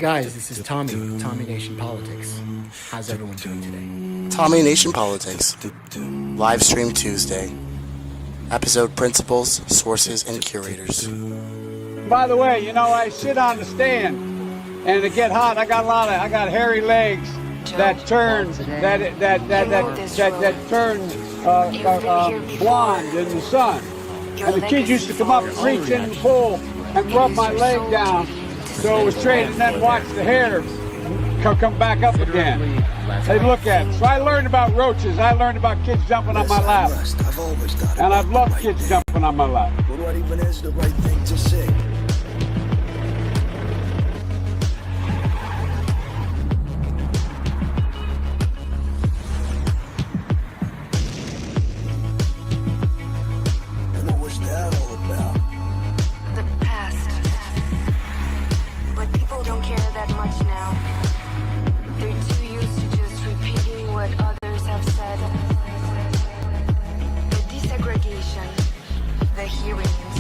Guys, this is Tommy Nation Politics. How's everyone doing today? Tommy Nation Politics, live stream Tuesday. Episode principles, sources, and curators. By the way, you know, I sit on the stand, and it get hot. I got hairy legs that turn blonde in the sun. And the kids used to come up and reach in the pool and rub my leg down so it was straight, and then watch the hair come back up again. They look at it. So I learned about roaches. I learned about kids jumping on my lap. And I've loved kids jumping on my lap. What even is the right thing to say? And what was that all about? The past. But people don't care that much now. They're too used to just repeating what others have said. The desegregation, the hearings,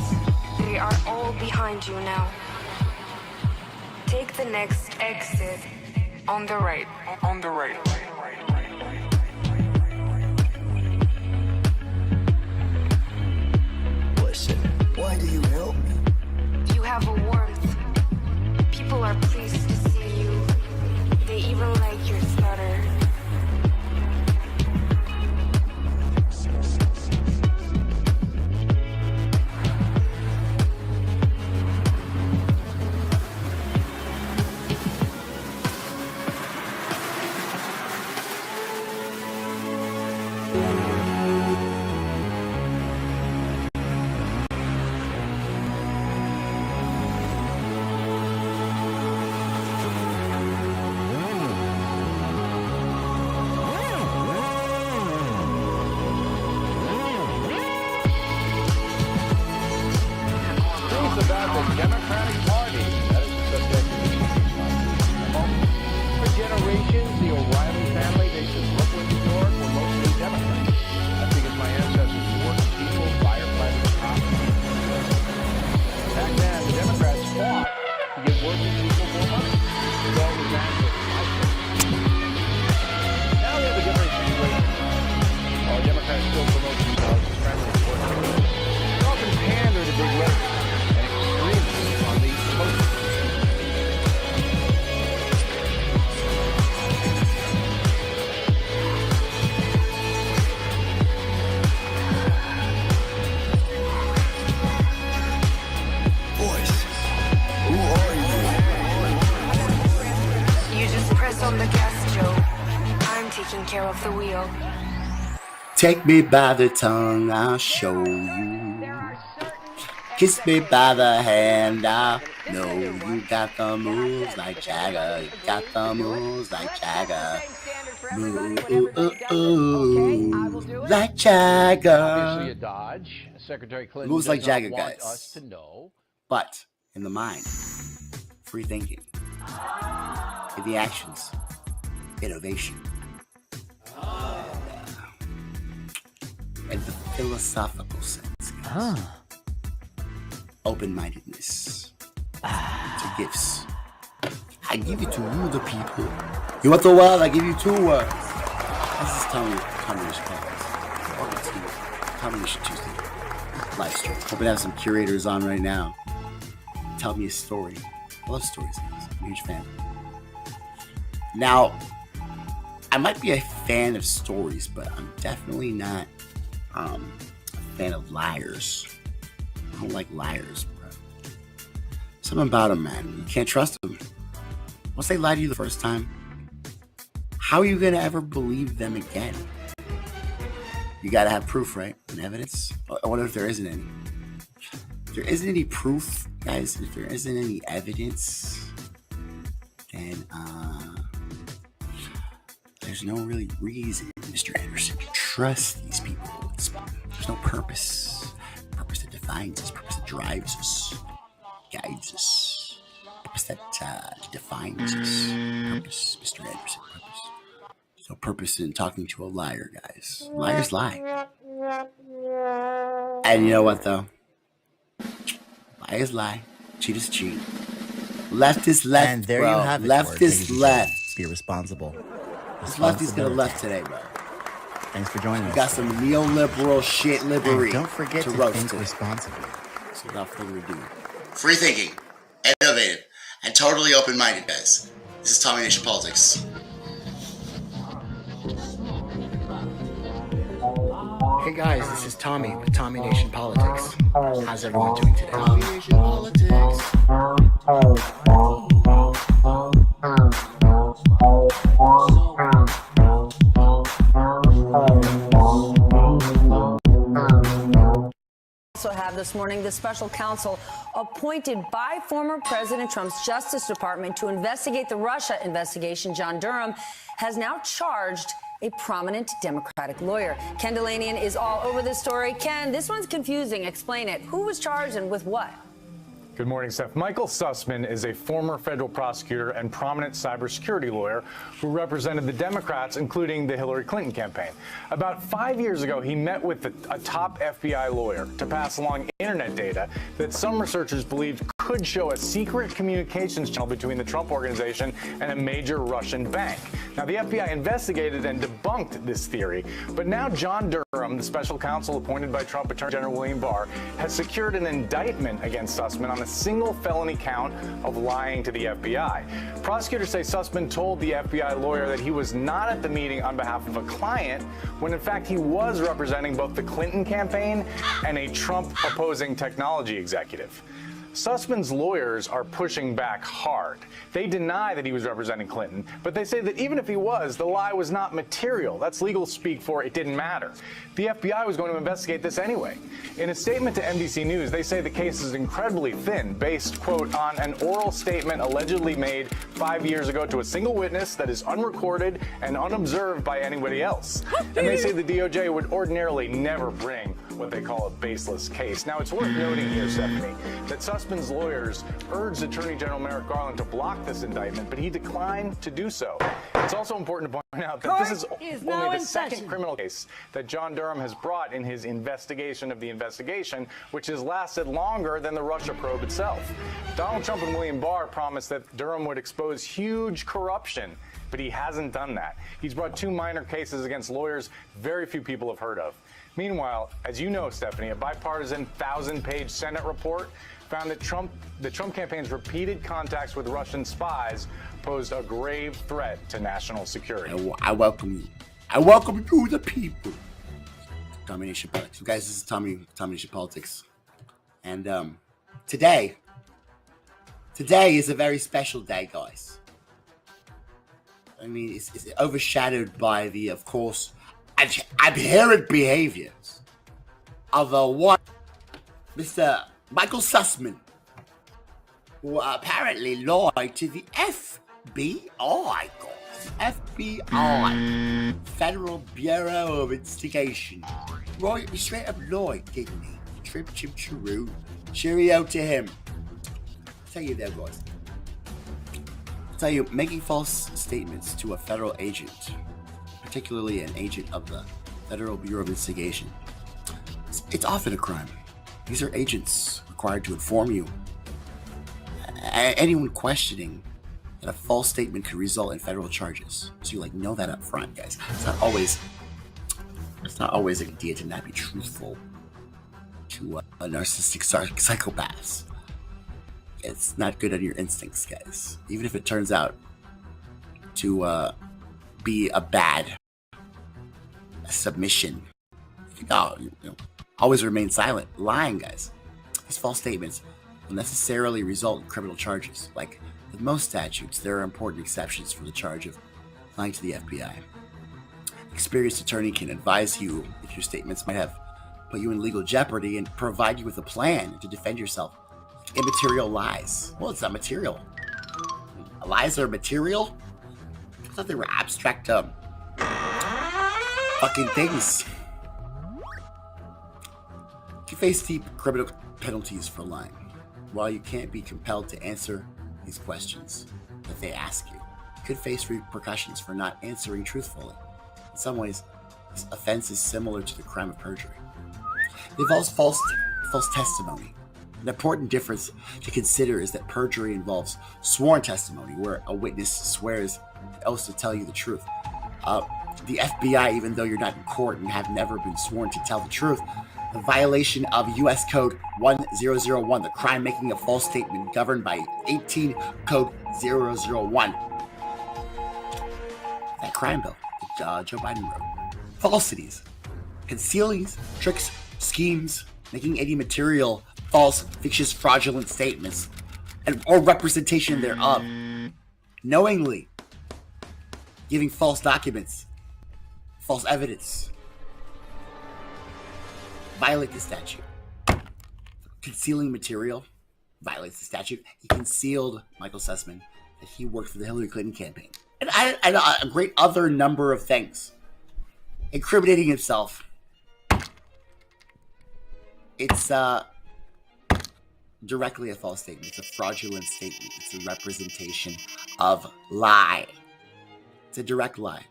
they are all behind you now. Take the next exit on the right. On the right. Listen, why do you help me? You have a warmth. People are pleased to see you. They even like your stutter. About the Democratic Party. That is the subject of this moment. For generations, the O'Reilly family based in Brooklyn, New York, were mostly Democrats. That's because my ancestors were working people, firefighters, cops. Back then, the Democrats fought to give working people more money. The goal was actually now we have a different situation. While Democrats still promote themselves as friendly to workers, they often pander to big letters. On these posters. Boys, who are you? You just press on the gas, Joe. I'm taking care of the wheel. Take me by the tongue, I'll show you. Kiss me by the hand, I know you got the moves like Jagger. You got the moves like Jagger. Like Jagger. Obviously a dodge. Secretary Clinton Moves like does not Jagger, want guys. us to know. But in the mind, free thinking. In the actions, innovation. And the philosophical sense, guys. Open-mindedness to gifts. I give it to you, the people. You want the world? I give you two words. This is Tommy Nation Politics. Welcome to Tommy Nation Tuesday live stream. Hoping to have some curators on right now. Tell me a story. I love stories, guys. I'm a huge fan. Now, I might be a fan of stories, but I'm definitely not a fan of liars. I don't like liars, bro. Something about them, man. You can't trust them. Once they lie to you the first time, how are you going to ever believe them again? You got to have proof, right? And evidence? I wonder if there isn't any. If there isn't any proof, guys, if there isn't any evidence, then there's no really reason, Mr. Anderson, to trust these people. There's no purpose. Purpose that defines us, purpose that drives us, guides us, purpose that defines us. Purpose, Mr. Anderson, purpose. There's no purpose in talking to a liar, guys. Liars lie. And you know what, though? Liars lie. Cheaters cheat. Left is left, And there bro. you have it. Left is left. Be responsible. This lefty's gonna left today, bro. Thanks for joining us. We got some neoliberal shit livery. And don't forget to roast think it. responsibly. So without further ado, free thinking, innovative, and totally open-minded, guys. This is Tommy Nation Politics. Hey guys, this is Tommy with Tommy Nation Politics. How's everyone doing today? Tommy Nation Politics. Also have this morning the special counsel appointed by former President Trump's Justice Department to investigate the Russia investigation, John Durham, has now charged a prominent Democratic lawyer. Ken Delanian is all over this story. Ken, this one's confusing. Explain it. Who was charged and with what? Good morning, Steph. Michael Sussman is a former federal prosecutor and prominent cybersecurity lawyer who represented the Democrats, including the Hillary Clinton campaign. About 5 years ago, he met with a top FBI lawyer to pass along internet data that some researchers believed could show a secret communications channel between the Trump organization and a major Russian bank. Now, the FBI investigated and debunked this theory, but now John Durham, the special counsel appointed by Trump Attorney General William Barr, has secured an indictment against Sussman on a single felony count of lying to the FBI. Prosecutors say Sussman told the FBI lawyer that he was not at the meeting on behalf of a client, when in fact he was representing both the Clinton campaign and a Trump-opposing technology executive. Sussman's lawyers are pushing back hard. They deny that he was representing Clinton, but they say that even if he was, the lie was not material. That's legal speak for it didn't matter. The FBI was going to investigate this anyway. In a statement to NBC News, they say the case is incredibly thin, based, quote, on an oral statement allegedly made 5 years ago to a single witness that is unrecorded and unobserved by anybody else. And they say the DOJ would ordinarily never bring what they call a baseless case. Now, it's worth noting here, Stephanie, that Sussman's lawyers urged Attorney General Merrick Garland to block this indictment, but he declined to do so. It's also important to point out that this is only the second criminal case that John Durham has brought in his investigation of the investigation, which has lasted longer than the Russia probe itself. Donald Trump and William Barr promised that Durham would expose huge corruption, but he hasn't done that. He's brought two minor cases against lawyers very few people have heard of. Meanwhile, as you know, Stephanie, a bipartisan 1,000-page Senate report found that the Trump campaign's repeated contacts with Russian spies posed a grave threat to national security. I welcome you. I welcome you to the people. Tommy Nation Politics. So guys, this is Tommy Nation Politics. And today is a very special day, guys. I mean, it's overshadowed by the, of course, abhorrent behaviors of one Mr. Michael Sussman, who apparently lied to the FBI, guys. FBI, Federal Bureau of Investigation. Right, he straight up lied, didn't he? Trip, chip, chiroo. Cheerio to him. I'll tell you there, guys. I'll tell you, making false statements to a federal agent, particularly an agent of the Federal Bureau of Investigation, it's often a crime. These are agents required to inform you. Anyone questioning that a false statement could result in federal charges. So you know that up front, guys. It's not always a good idea to not be truthful to a narcissistic psychopath. It's not good on your instincts, guys. Even if it turns out to be a bad submission. Always remain silent. Lying, guys. These false statements will necessarily result in criminal charges. Like with most statutes, there are important exceptions for the charge of lying to the FBI. Experienced attorney can advise you if your statements might have put you in legal jeopardy and provide you with a plan to defend yourself. Immaterial lies. Well, it's not material. Lies are material? I thought they were abstract fucking things. You face deep criminal penalties for lying. While you can't be compelled to answer these questions that they ask you, you could face repercussions for not answering truthfully. In some ways, this offense is similar to the crime of perjury. It involves false testimony. An important difference to consider is that perjury involves sworn testimony, where a witness swears else to tell you the truth. The FBI, even though you're not in court and have never been sworn to tell the truth, the violation of U.S. Code 1001, the crime making a false statement governed by 18 Code 001. That crime bill that Joe Biden wrote. Falsities, concealing, tricks, schemes, making any material, false, fictitious, fraudulent statements, or representation thereof, knowingly giving false documents, false evidence, violate the statute. Concealing material violates the statute. He concealed, Michael Sussman, that he worked for the Hillary Clinton campaign. And a great other number of things. Incriminating himself. It's directly a false statement. It's a fraudulent statement. It's a representation of lie. It's a direct lie.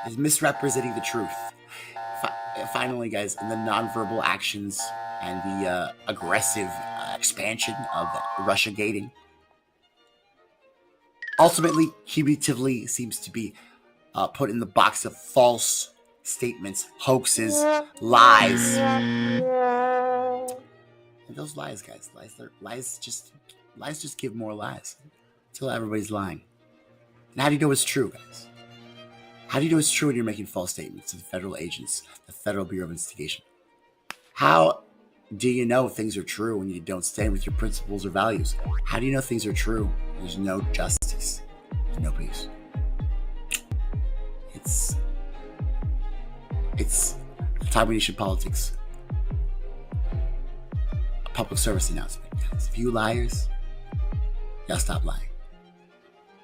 It's misrepresenting the truth. Finally, guys, in the nonverbal actions and the aggressive expansion of Russia gating, ultimately, cumulatively seems to be put in the box of false statements, hoaxes, lies. And those lies, guys, lies just give more lies until everybody's lying. And how do you know it's true, guys? How do you know it's true when you're making false statements to the federal agents, the Federal Bureau of Investigation? How do you know things are true when you don't stand with your principles or values? How do you know things are true when there's no justice, there's no peace? It's combination politics. A public service announcement, guys. If you liars, y'all stop lying.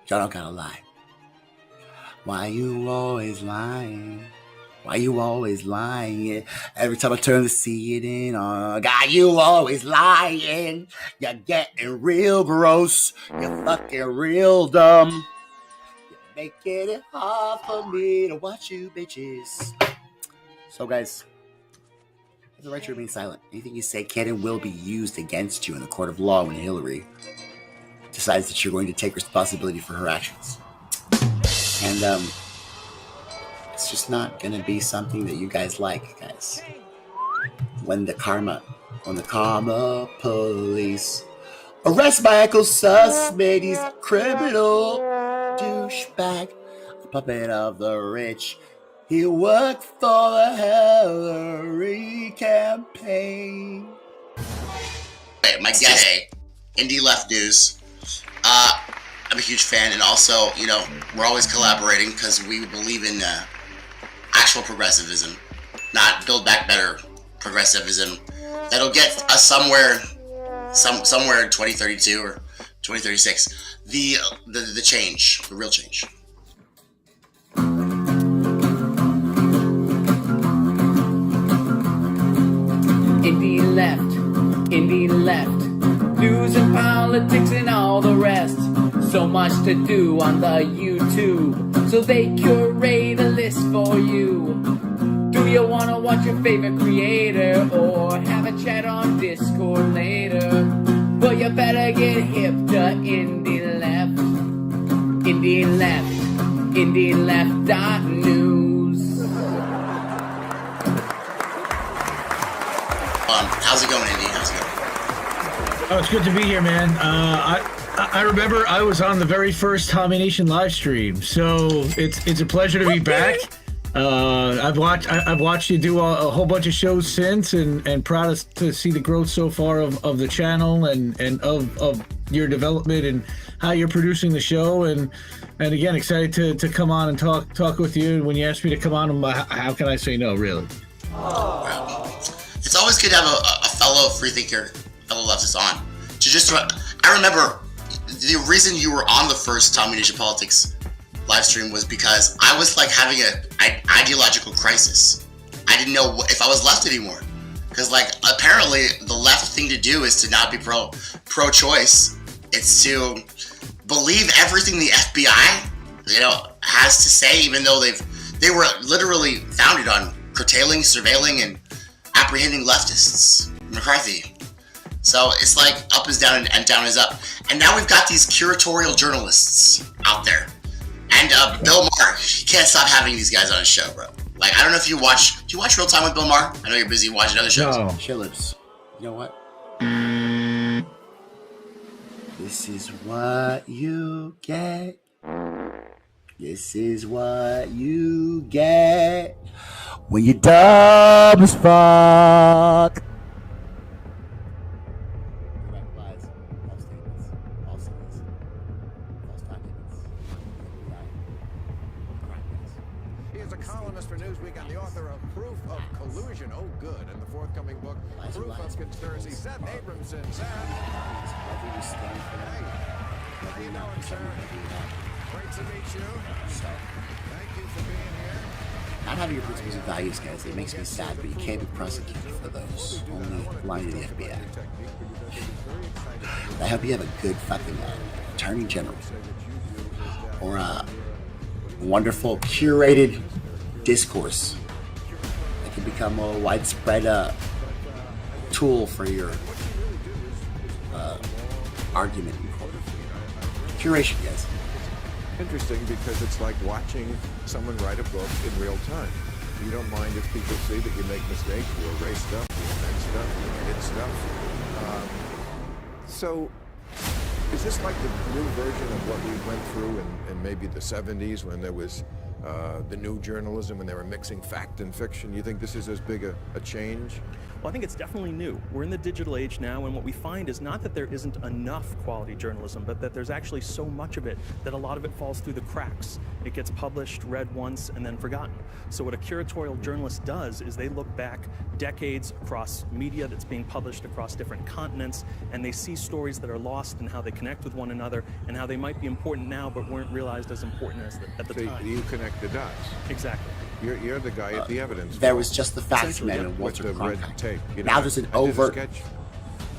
Y'all don't gotta lie. Why you always lying? Why you always lying? Every time I turn to see it in, God, you always lying. You're getting real gross. You're fucking real dumb. You're making it hard for me to watch you bitches. So, guys, you have the right to remain silent. Anything you say can and will be used against you in the court of law when Hillary decides that you're going to take responsibility for her actions. And it's just not going to be something that you guys like, guys. When the karma police arrest Michael Sussman, he's a criminal douchebag, a puppet of the rich. He worked for the Hillary campaign. Hey, my guest today, Indie Left News. I'm a huge fan, and also, you know, we're always collaborating because we believe in actual progressivism, not Build Back Better progressivism. That'll get us somewhere in 2032 or 2036. The change, the real change. Indie left, news and politics and all the rest. So much to do on the YouTube, so they curate a list for you. Do you want to watch your favorite creator or have a chat on Discord later? Well, you better get hip to Indie Left. IndieLeft.news. How's it going, Indy? How's it going? Oh, it's good to be here, man. I remember I was on the very first Tommy Nation live stream, so it's a pleasure to be back. I've watched you do a whole bunch of shows since, and proud to see the growth so far of the channel and of your development and how you're producing the show, and again, excited to come on and talk with you. When you asked me to come on, how can I say no, really? Well, it's always good to have a fellow freethinker, fellow leftist on. I remember the reason you were on the first Tommy Nation Politics live stream was because I was like having an ideological crisis. I didn't know if I was left anymore. Because like apparently the left thing to do is to not be pro-choice. It's to believe everything the FBI, has to say, even though they were literally founded on curtailing, surveilling, and apprehending leftists. McCarthy So it's like up is down and down is up. And now we've got these curatorial journalists out there. And Bill Maher, he can't stop having these guys on his show, bro. Like, I don't know if do you watch Real Time with Bill Maher? I know you're busy watching other shows. No. Shillibs. You know what? This is what you get. This is what you get when you're dumb as fuck. Direct lies, false statements, false statements, false documents. He is a columnist for Newsweek and the author of Proof of Collusion. Oh, good. And the forthcoming book, Proof of Conspiracy. Seth Abramson. Seth. Hey. How you doing, sir? Great to meet you. Thank you for being here. Not having your principles and values, guys, it makes me sad, but you can't be prosecuted for those. Only lying to the FBI. I hope you have a good fucking attorney general. Or a wonderful curated discourse that can become a widespread tool for your argument in court. Curation, guys. Interesting because it's like watching someone write a book in real time. You don't mind if people see that you make mistakes, you erase stuff, you amend stuff, you edit stuff. So, is this like the new version of what we went through in maybe the 70s when there was the new journalism and they were mixing fact and fiction? You think this is as big a change? Well, I think it's definitely new. We're in the digital age now, and what we find is not that there isn't enough quality journalism, but that there's actually so much of it that a lot of it falls through the cracks. It gets published, read once, and then forgotten. So what a curatorial journalist does is they look back decades across media that's being published across different continents, and they see stories that are lost and how they connect with one another, and how they might be important now but weren't realized as important as at the time. You connect the dots. Exactly. You're the guy at the evidence. There was just the facts man and Walter with the red Cronkite. tape. You know, Now there's an I did a overt sketch.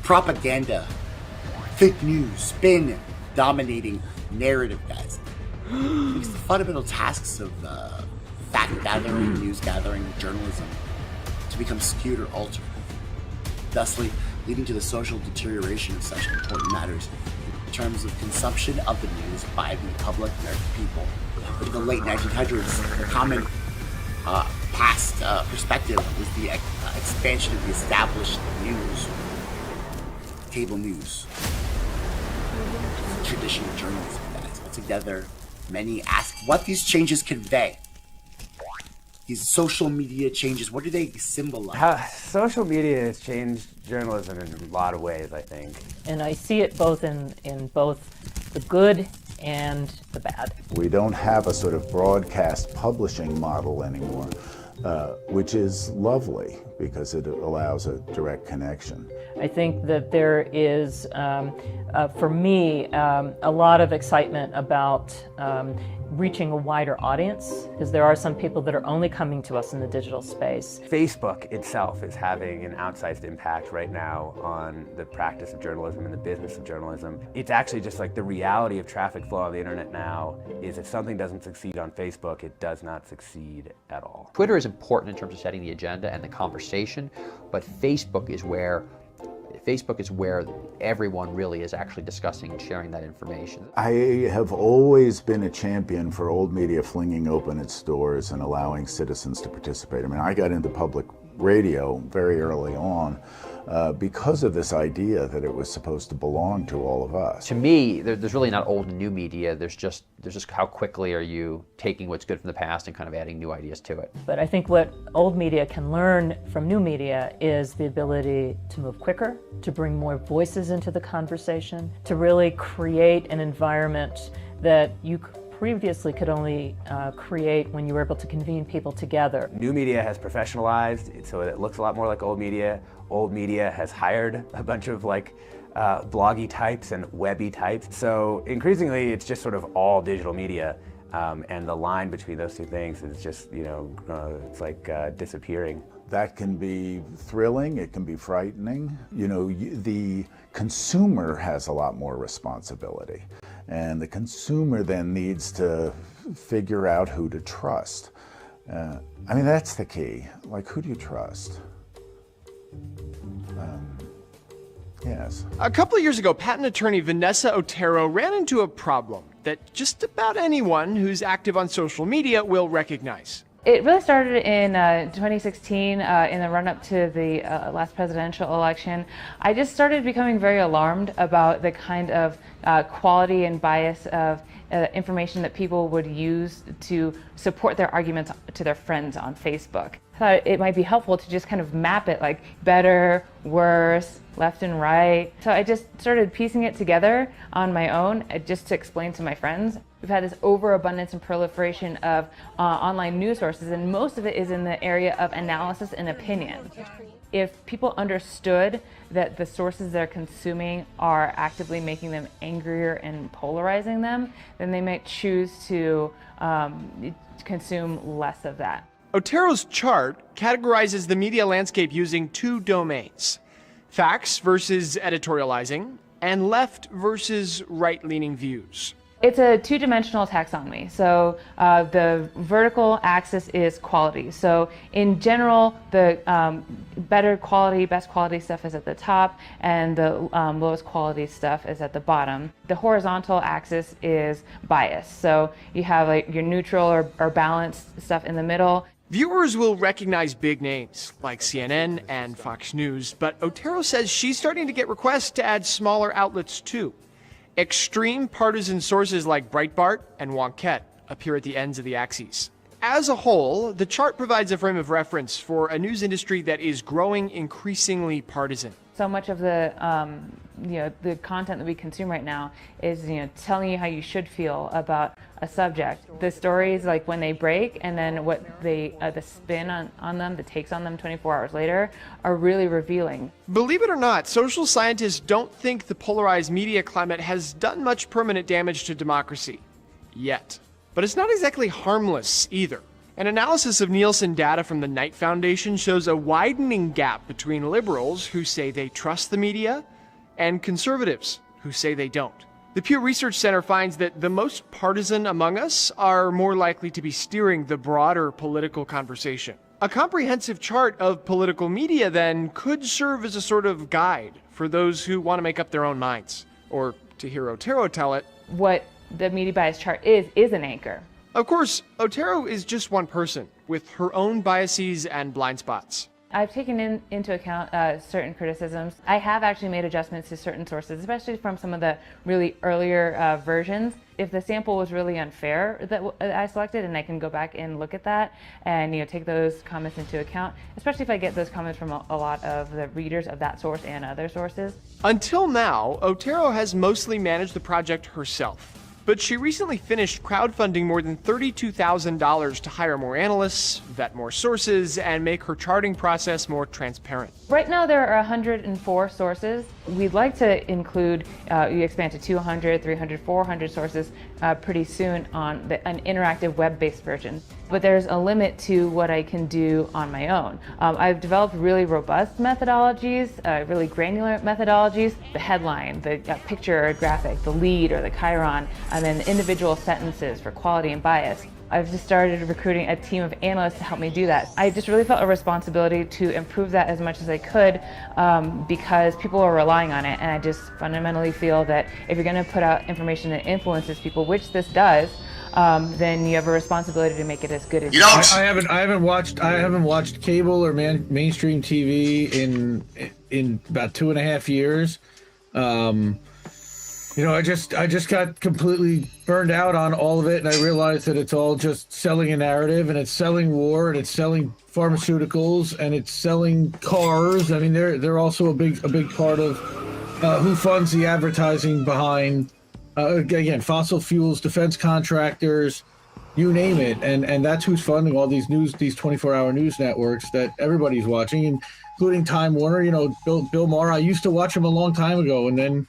propaganda, fake news, spin, dominating narrative, guys. It's the fundamental tasks of fact gathering, news gathering, journalism to become skewed or altered, thusly leading to the social deterioration of such important matters in terms of consumption of the news by the public, American people. In the late 1900s, the common past perspective was the expansion of the established news, cable news, traditional journalism, guys. Altogether, many ask what these changes convey. These social media changes, what do they symbolize? Social media has changed journalism in a lot of ways, I think. And I see it both in both the good and the bad. We don't have a sort of broadcast publishing model anymore, which is lovely because it allows a direct connection. I think that there is, for me, a lot of excitement about reaching a wider audience, because there are some people that are only coming to us in the digital space. Facebook itself is having an outsized impact right now on the practice of journalism and the business of journalism. It's actually just like the reality of traffic flow on the internet now is if something doesn't succeed on Facebook, it does not succeed at all. Twitter is important in terms of setting the agenda and the conversation, but Facebook is where everyone really is actually discussing and sharing that information. I have always been a champion for old media flinging open its doors and allowing citizens to participate. I mean, I got into public radio very early on because of this idea that it was supposed to belong to all of us. To me, there's really not old and new media. There's just how quickly are you taking what's good from the past and kind of adding new ideas to it. But I think what old media can learn from new media is the ability to move quicker, to bring more voices into the conversation, to really create an environment that you previously could only create when you were able to convene people together. New media has professionalized, so it looks a lot more like old media. Old media has hired a bunch of bloggy types and webby types. So increasingly, it's just sort of all digital media, and the line between those two things is just, it's like disappearing. That can be thrilling, it can be frightening. The consumer has a lot more responsibility, and the consumer then needs to figure out who to trust. I mean, that's the key. Like, who do you trust? Yes. A couple of years ago, patent attorney Vanessa Otero ran into a problem that just about anyone who's active on social media will recognize. It really started in 2016 in the run-up to the last presidential election. I just started becoming very alarmed about the kind of quality and bias of information that people would use to support their arguments to their friends on Facebook. I thought it might be helpful to just kind of map it like better, worse, left and right. So I just started piecing it together on my own just to explain to my friends. We've had this overabundance and proliferation of online news sources, and most of it is in the area of analysis and opinion. If people understood that the sources they're consuming are actively making them angrier and polarizing them, then they might choose to consume less of that. Otero's chart categorizes the media landscape using two domains: facts versus editorializing, and left versus right-leaning views. It's a two-dimensional taxonomy. So the vertical axis is quality. So in general, the better quality, best quality stuff is at the top, and the lowest quality stuff is at the bottom. The horizontal axis is bias. So you have like your neutral or balanced stuff in the middle. Viewers will recognize big names like CNN and Fox News, but Otero says she's starting to get requests to add smaller outlets too. Extreme partisan sources like Breitbart and Wonkette appear at the ends of the axes. As a whole, the chart provides a frame of reference for a news industry that is growing increasingly partisan. So much of the the content that we consume right now is telling you how you should feel about a subject. The stories, like when they break, and then what they the spin on them, the takes on them 24 hours later, are really revealing. Believe it or not, social scientists don't think the polarized media climate has done much permanent damage to democracy yet. But it's not exactly harmless either. An analysis of Nielsen data from the Knight Foundation shows a widening gap between liberals who say they trust the media and conservatives who say they don't. The Pew Research Center finds that the most partisan among us are more likely to be steering the broader political conversation. A comprehensive chart of political media, then, could serve as a sort of guide for those who want to make up their own minds. Or, to hear Otero tell it, what the media bias chart is an anchor. Of course, Otero is just one person with her own biases and blind spots. I've taken into account certain criticisms. I have actually made adjustments to certain sources, especially from some of the really earlier versions. If the sample was really unfair that I selected, and I can go back and look at that and take those comments into account, especially if I get those comments from a lot of the readers of that source and other sources. Until now, Otero has mostly managed the project herself. But she recently finished crowdfunding more than $32,000 to hire more analysts, vet more sources, and make her charting process more transparent. Right now there are 104 sources. We'd like to include, expand to 200, 300, 400 sources pretty soon on an interactive web-based version. But there's a limit to what I can do on my own. I've developed really robust methodologies, really granular methodologies. The headline, the picture or graphic, the lead or the chyron, and then individual sentences for quality and bias. I've just started recruiting a team of analysts to help me do that. I just really felt a responsibility to improve that as much as I could because people are relying on it, and I just fundamentally feel that if you're going to put out information that influences people, which this does, then you have a responsibility to make it as good as you can. I haven't watched cable or mainstream TV in about 2.5 years. I just got completely burned out on all of it, and I realized that it's all just selling a narrative, and it's selling war, and it's selling pharmaceuticals, and it's selling cars. I mean, they're also a big part of who funds the advertising behind again, fossil fuels, defense contractors, you name it, and that's who's funding all these 24-hour news networks that everybody's watching, including Time Warner. Bill Maher. I used to watch him a long time ago, and then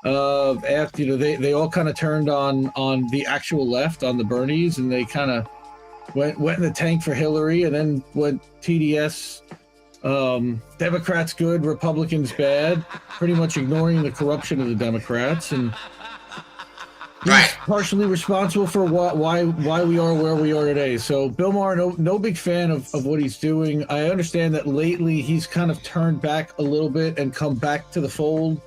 after they all kind of turned on the actual left, on the Bernies, and they kind of went in the tank for Hillary, and then went TDS, Democrats good, Republicans bad, pretty much ignoring the corruption of the Democrats. And He's partially responsible for why we are where we are today. So Bill Maher, no big fan of what he's doing. I understand that lately he's kind of turned back a little bit and come back to the fold.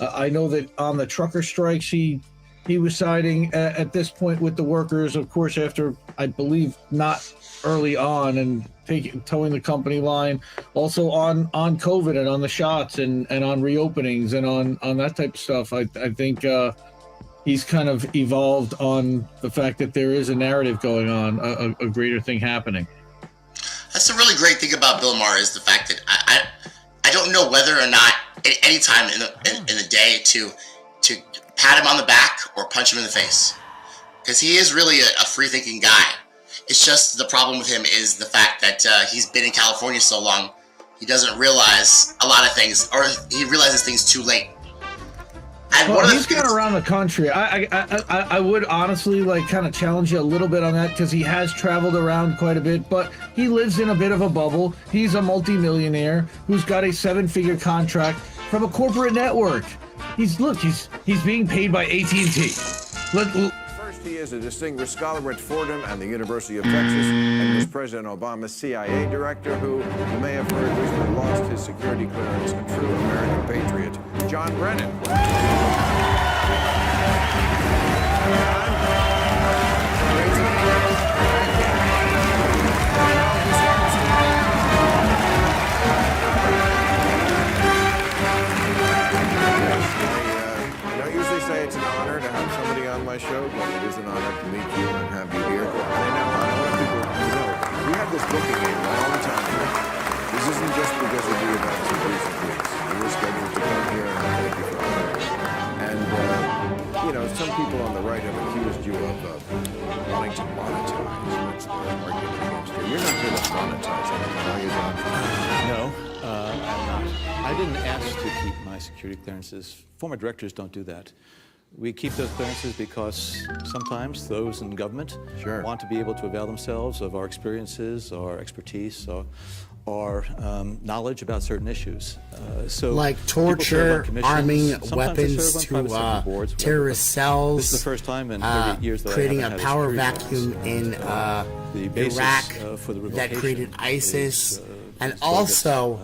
I know that on the trucker strikes, he was siding at this point with the workers, of course, after, I believe, not early on and towing the company line. Also on COVID and on the shots and on reopenings and on that type of stuff. I think he's kind of evolved on the fact that there is a narrative going on, a greater thing happening. That's the really great thing about Bill Maher is the fact that I don't know whether or not at any time in the day to pat him on the back or punch him in the face, because he is really a free-thinking guy. It's just the problem with him is the fact that he's been in California so long, he doesn't realize a lot of things, or he realizes things too late. Well, he's gone around the country. I would honestly kind of challenge you a little bit on that, because he has traveled around quite a bit, but he lives in a bit of a bubble. He's a multimillionaire who's got a 7-figure contract from a corporate network. He's being paid by AT&T. First, he is a distinguished scholar at Fordham and the University of Texas, and was President Obama's CIA director, who you may have heard recently lost his security clearance, a true American patriot, John Brennan. It's an honor to have somebody on my show, but it is an honor to meet you and have you here. And I want people to know, we have this booking game all the time here. This isn't just because of the events of recent weeks. You were scheduled to come here, and I thank you for honoring it. And, some people on the right have accused you of wanting to monetize. That's the argument against you. You're not here to monetize anything, are you, John? No, I'm not. I didn't ask to keep my security clearances. Former directors don't do that. We keep those clearances because sometimes those in government want to be able to avail themselves of our experiences, our expertise, or knowledge about certain issues. So like torture, arming weapons to terrorist cells. This is the first time in 38 years that creating I a haven't power had vacuum in Iraq that created ISIS, and also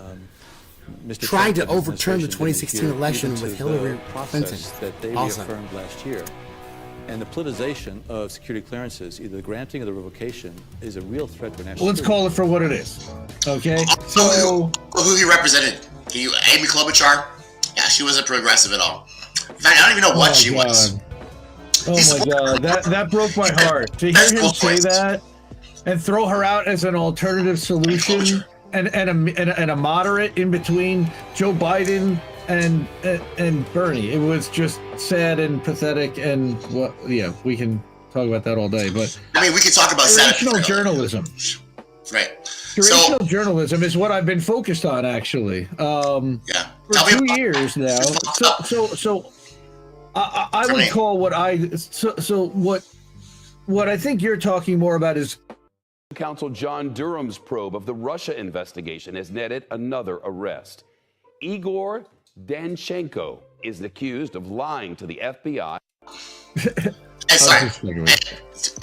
trying to overturn the 2016 election with Hillary Clinton. That they reaffirmed last year. And the politicization of security clearances, either the granting or the revocation, is a real threat to national Let's call it for what it is. Okay? So who he represented? Amy Klobuchar? Yeah, she wasn't progressive at all. In fact, I don't even know what she was. Oh my God, that broke my heart. To hear him say that and throw her out as an alternative solution and a moderate in between Joe Biden and Bernie. It was just sad and pathetic, and we can talk about that all day. But I mean, we can talk about curational journalism. Right. Curational journalism is what I've been focused on, actually. For 2 years now. So I would call what I think you're talking more about is Counsel John Durham's probe of the Russia investigation has netted another arrest. Igor Danchenko is accused of lying to the FBI. Sorry.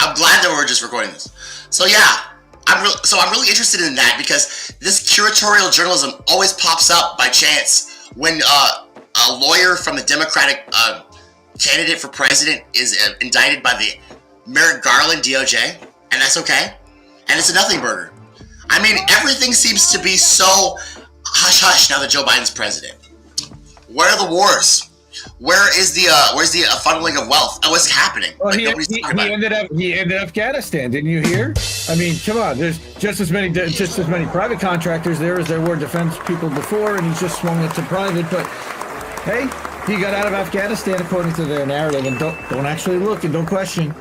I'm glad that we're just recording this. So yeah, I'm really interested in that, because this curatorial journalism always pops up by chance when a lawyer from the Democratic candidate for president is indicted by the Merrick Garland DOJ, and that's okay. And it's a nothing burger. I mean, everything seems to be so hush-hush now that Joe Biden's president. Where are the wars? Where's the funneling of wealth? Oh, what's happening? Well, he ended Afghanistan, didn't you hear? I mean, come on. There's just as many private contractors there as there were defense people before, and he's just swung it to private. But hey, he got out of Afghanistan according to their narrative, and don't actually look and don't question.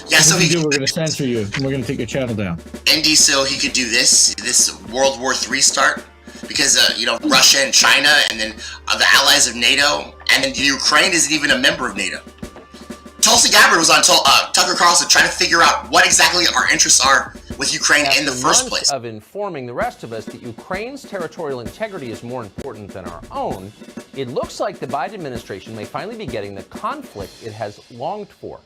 Yeah, so we're going to censor you, and we're going to take your channel down. Indy, so he could do this World War III start, because Russia and China, and then the allies of NATO, and then Ukraine isn't even a member of NATO. Tulsi Gabbard was on Tucker Carlson trying to figure out what exactly our interests are with Ukraine in the first place. Of informing the rest of us that Ukraine's territorial integrity is more important than our own, it looks like the Biden administration may finally be getting the conflict it has longed for.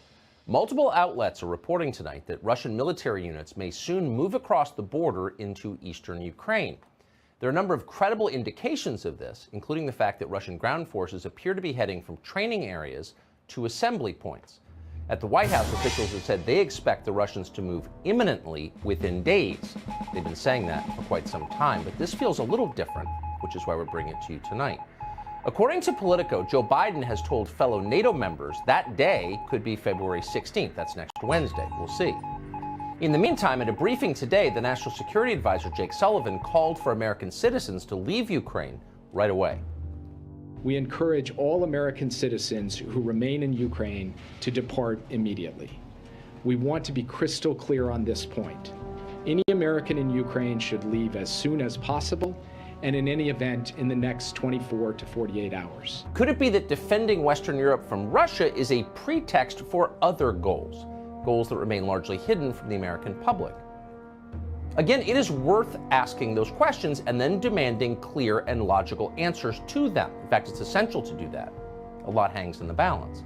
Multiple outlets are reporting tonight that Russian military units may soon move across the border into eastern Ukraine. There are a number of credible indications of this, including the fact that Russian ground forces appear to be heading from training areas to assembly points. At the White House, officials have said they expect the Russians to move imminently within days. They've been saying that for quite some time, but this feels a little different, which is why we're bringing it to you tonight. According to Politico, Joe Biden has told fellow NATO members that day could be February 16th. That's next Wednesday. We'll see. In the meantime, at a briefing today, the National Security Advisor, Jake Sullivan, called for American citizens to leave Ukraine right away. We encourage all American citizens who remain in Ukraine to depart immediately. We want to be crystal clear on this point. Any American in Ukraine should leave as soon as possible, and in any event in the next 24 to 48 hours. Could it be that defending Western Europe from Russia is a pretext for other goals? Goals that remain largely hidden from the American public? Again, it is worth asking those questions and then demanding clear and logical answers to them. In fact, it's essential to do that. A lot hangs in the balance.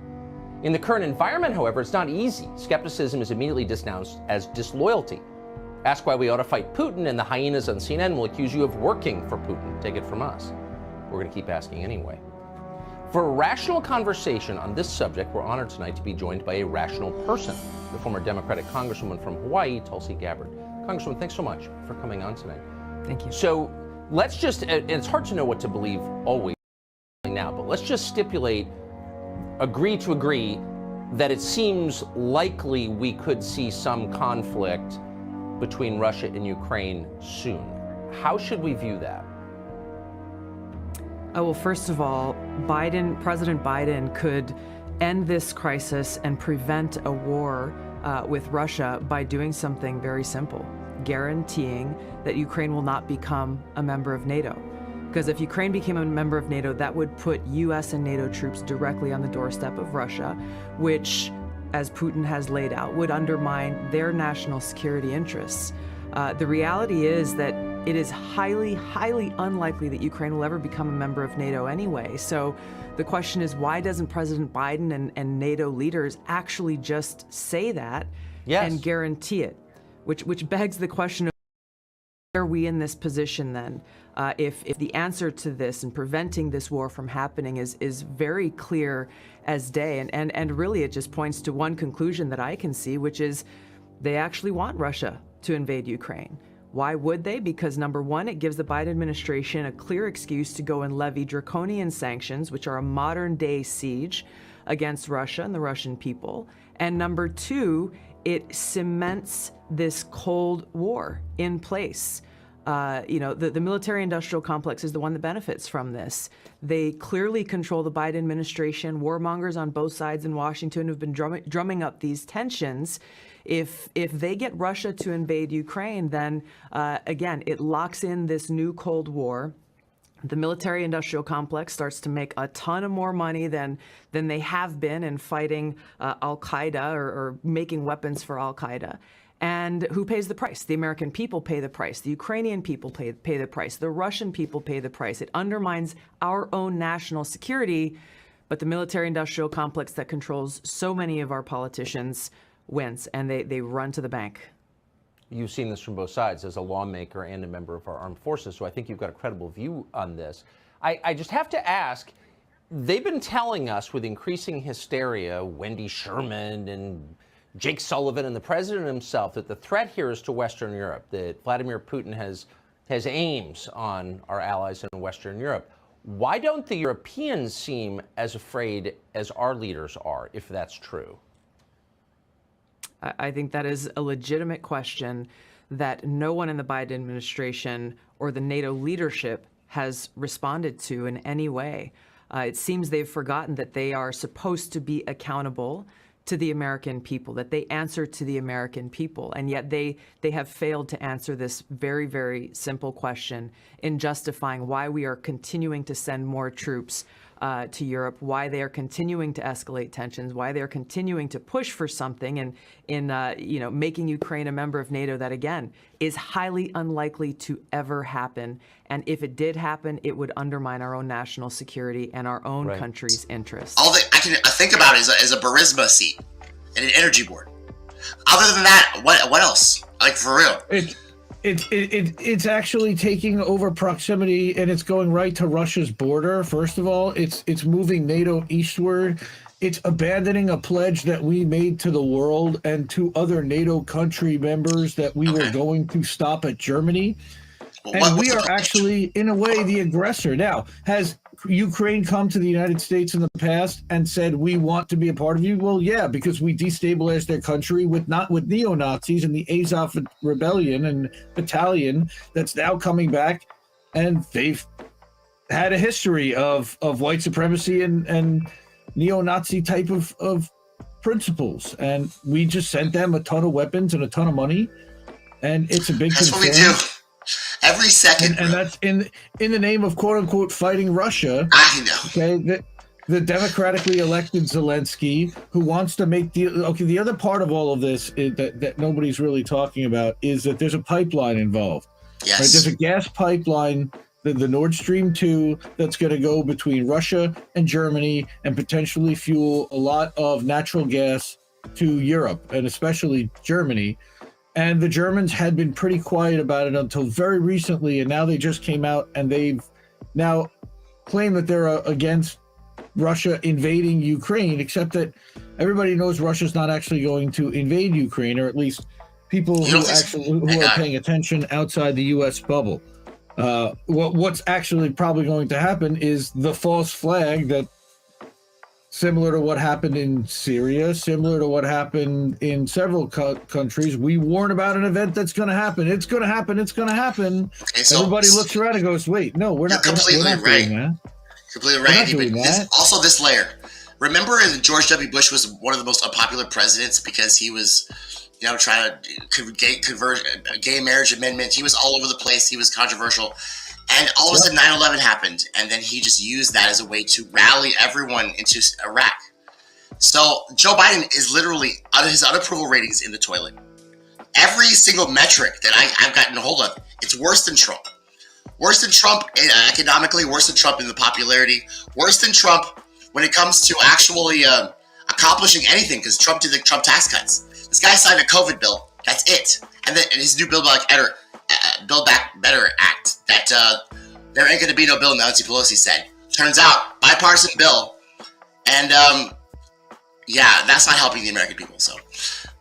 In the current environment, however, it's not easy. Skepticism is immediately denounced as disloyalty. Ask why we ought to fight Putin, and the hyenas on CNN will accuse you of working for Putin. Take it from us. We're going to keep asking anyway. For a rational conversation on this subject, we're honored tonight to be joined by a rational person, the former Democratic Congresswoman from Hawaii, Tulsi Gabbard. Congresswoman, thanks so much for coming on tonight. Thank you. So let's just, and it's hard to know what to believe always now, but let's just stipulate, agree to agree, that it seems likely we could see some conflict between Russia and Ukraine soon. How should we view that? Oh, well, first of all, President Biden could end this crisis and prevent a war with Russia by doing something very simple, guaranteeing that Ukraine will not become a member of NATO. Because if Ukraine became a member of NATO, that would put U.S. and NATO troops directly on the doorstep of Russia, which, as Putin has laid out, would undermine their national security interests. The reality is that it is highly, highly unlikely that Ukraine will ever become a member of NATO anyway. So the question is, why doesn't President Biden and NATO leaders actually just say that and guarantee it? Which begs the question of, why are we in this position then? If the answer to this and preventing this war from happening is very clear as day, and really it just points to one conclusion that I can see, which is they actually want Russia to invade Ukraine. Why would they? Because number one, it gives the Biden administration a clear excuse to go and levy draconian sanctions, which are a modern day siege against Russia and the Russian people. And number two, it cements this Cold War in place. The military-industrial complex is the one that benefits from this. They clearly control the Biden administration. Warmongers on both sides in Washington have been drumming up these tensions. If they get Russia to invade Ukraine, then again, it locks in this new Cold War. The military-industrial complex starts to make a ton of more money than they have been in fighting Al-Qaeda or making weapons for Al-Qaeda. And who pays the price? The American people pay the price. The Ukrainian people pay the price. The Russian people pay the price. It undermines our own national security, but the military-industrial complex that controls so many of our politicians wins, and they run to the bank. You've seen this from both sides as a lawmaker and a member of our armed forces, so I think you've got a credible view on this. I just have to ask, they've been telling us with increasing hysteria, Wendy Sherman and Jake Sullivan and the president himself, that the threat here is to Western Europe, that Vladimir Putin has aims on our allies in Western Europe. Why don't the Europeans seem as afraid as our leaders are, if that's true? I think that is a legitimate question that no one in the Biden administration or the NATO leadership has responded to in any way. It seems they've forgotten that they are supposed to be accountable to the American people, that they answer to the American people, and yet they have failed to answer this very, very simple question in justifying why we are continuing to send more troops to Europe, why they are continuing to escalate tensions, why they are continuing to push for something in making Ukraine a member of NATO that, again, is highly unlikely to ever happen. And if it did happen, it would undermine our own national security and our own country's interests. All that I can think about is a Burisma seat. and an energy board. Other than that, what else? Like, for real? It's actually taking over proximity, and it's going right to Russia's border. First of all, it's moving NATO eastward. It's abandoning a pledge that we made to the world and to other NATO country members that we were going to stop at Germany. And we are actually, in a way, the aggressor. Now, has Ukraine come to the United States in the past and said, we want to be a part of you? Well, yeah, because we destabilized their country with neo-Nazis and the Azov rebellion and battalion that's now coming back. And they've had a history of white supremacy and neo-Nazi type of principles. And we just sent them a ton of weapons and a ton of money. And it's a big concern. That's what we do. Every second. And that's in the name of quote unquote fighting Russia. I know. Okay. The democratically elected Zelensky, who wants to make the other part of all of this is that nobody's really talking about is that there's a pipeline involved. Yes. Right? There's a gas pipeline, the Nord Stream 2, that's going to go between Russia and Germany and potentially fuel a lot of natural gas to Europe and especially Germany. And the Germans had been pretty quiet about it until very recently, and now they just came out and they've now claimed that they're against Russia invading Ukraine, except that everybody knows Russia's not actually going to invade Ukraine, or at least people who are paying attention outside the U.S. bubble. What's actually probably going to happen is the false flag that, similar to what happened in Syria, similar to what happened in several countries, we warn about an event that's going to happen. It's going to happen. It's going to happen. Okay, so everybody looks around and goes, wait, no, we're not doing that. Completely right. But also this layer. Remember George W. Bush was one of the most unpopular presidents because he was, trying to convert a gay marriage amendment. He was all over the place. He was controversial. And all of a sudden 9/11 happened, and then he just used that as a way to rally everyone into Iraq. So Joe Biden is literally, his unapproval ratings in the toilet. Every single metric that I've gotten a hold of, it's worse than Trump. Worse than Trump economically, worse than Trump in the popularity, worse than Trump when it comes to actually accomplishing anything, because Trump did the Trump tax cuts. This guy signed a COVID bill. That's it. And his new Build Back Better Act, that there ain't going to be no bill, Nancy Pelosi said. Turns out, bipartisan bill. And, that's not helping the American people. So,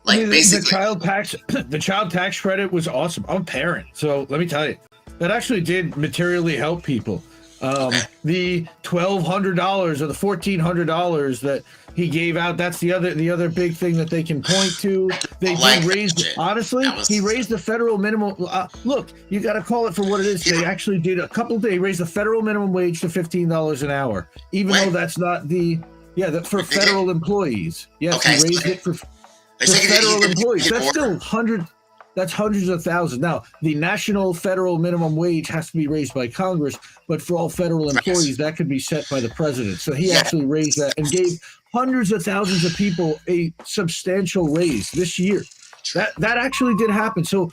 basically. The child tax credit was awesome. I'm a parent, so let me tell you. That actually did materially help people. The $1,200 or the $1,400 that he gave out, that's the other big thing that they can point to. They did raise, honestly, he raised the federal minimum. Look, you got to call it for what it is. They actually did they raised the federal minimum wage to $15 an hour, even though that's not for federal employees. Yes, he raised it for federal employees. That's still hundreds of thousands. Now, the national federal minimum wage has to be raised by Congress, but for all federal employees, that could be set by the president. So he actually raised that and gave hundreds of thousands of people a substantial raise this year. That actually did happen. So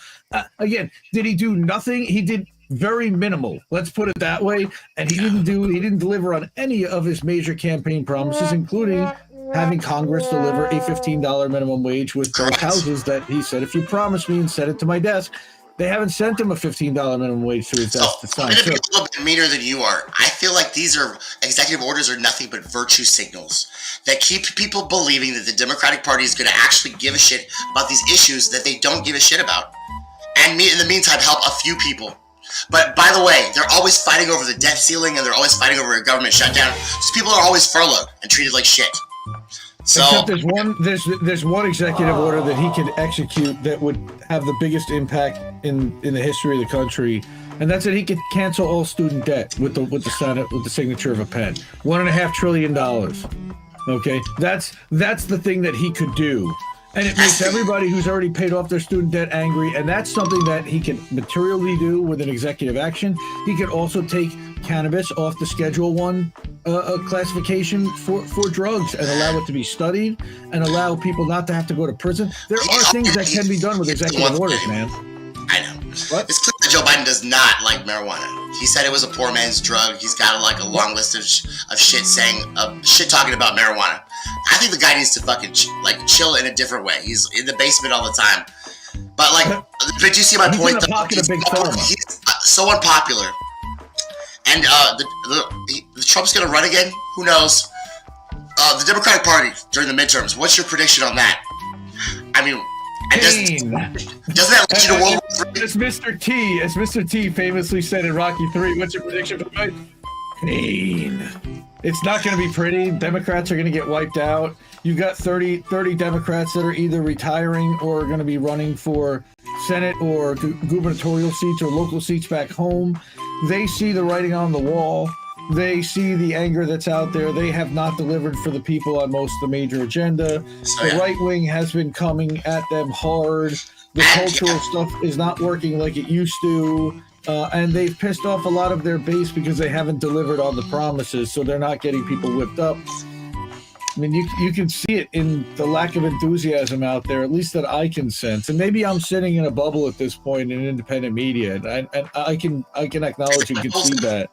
again, did he do nothing? He did very minimal. Let's put it that way. And he didn't deliver on any of his major campaign promises, including having Congress deliver a $15 minimum wage with both houses that he said, if you promise me and send it to my desk. They haven't sent him a $15 minimum wage to his desk to sign. I'm going to be a little bit meaner than you are. I feel like these executive orders are nothing but virtue signals that keep people believing that the Democratic Party is going to actually give a shit about these issues that they don't give a shit about. And in the meantime, help a few people. But by the way, they're always fighting over the debt ceiling and they're always fighting over a government shutdown. So people are always furloughed and treated like shit. So except there's one executive order that he could execute that would have the biggest impact in the history of the country, and that's that he could cancel all student debt with the signature of a pen. $1.5 trillion. Okay, that's the thing that he could do, and it makes everybody who's already paid off their student debt angry. And that's something that he can materially do with an executive action. He could also take cannabis off the Schedule 1 classification for drugs and allow it to be studied and allow people not to have to go to prison. There are things that can be done with executive orders, man. I know. What? It's clear Joe Biden does not like marijuana. He said it was a poor man's drug. He's got like a long list of shit talking about marijuana. I think the guy needs to fucking chill in a different way. He's in the basement all the time. But but you see my point? He's so unpopular. And the Trump's gonna run again? Who knows? The Democratic Party during the midterms. What's your prediction on that? I mean, doesn't that lead you to World War III? As Mr. T famously said in Rocky III, what's your prediction for the fight? Pain. It's not going to be pretty. Democrats are going to get wiped out. You've got 30 Democrats that are either retiring or going to be running for Senate or gubernatorial seats or local seats back home. They see the writing on the wall. They see the anger that's out there. They have not delivered for the people on most of the major agenda. The right wing has been coming at them hard. The cultural stuff is not working like it used to. And they've pissed off a lot of their base because they haven't delivered on the promises, so they're not getting people whipped up. I mean, you can see it in the lack of enthusiasm out there, at least that I can sense. And maybe I'm sitting in a bubble at this point in independent media, and I can acknowledge and concede that.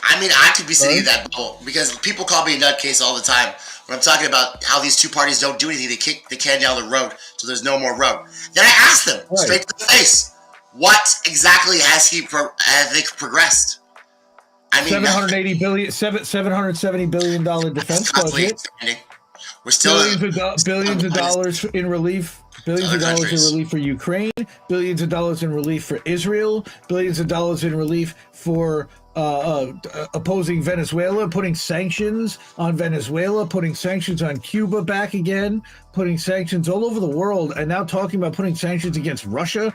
I mean, I could be sitting in that bubble because people call me a nutcase all the time when I'm talking about how these two parties don't do anything. They kick the can down the road, so there's no more road. Then I ask them straight to the face, what exactly have they progressed? I mean, $770 billion defense budget. We're still billions of dollars in relief. Billions of dollars in relief for Ukraine. Billions of dollars in relief for Israel. Billions of dollars in relief for opposing Venezuela, putting sanctions on Venezuela, putting sanctions on Cuba back again, putting sanctions all over the world, and now talking about putting sanctions against Russia.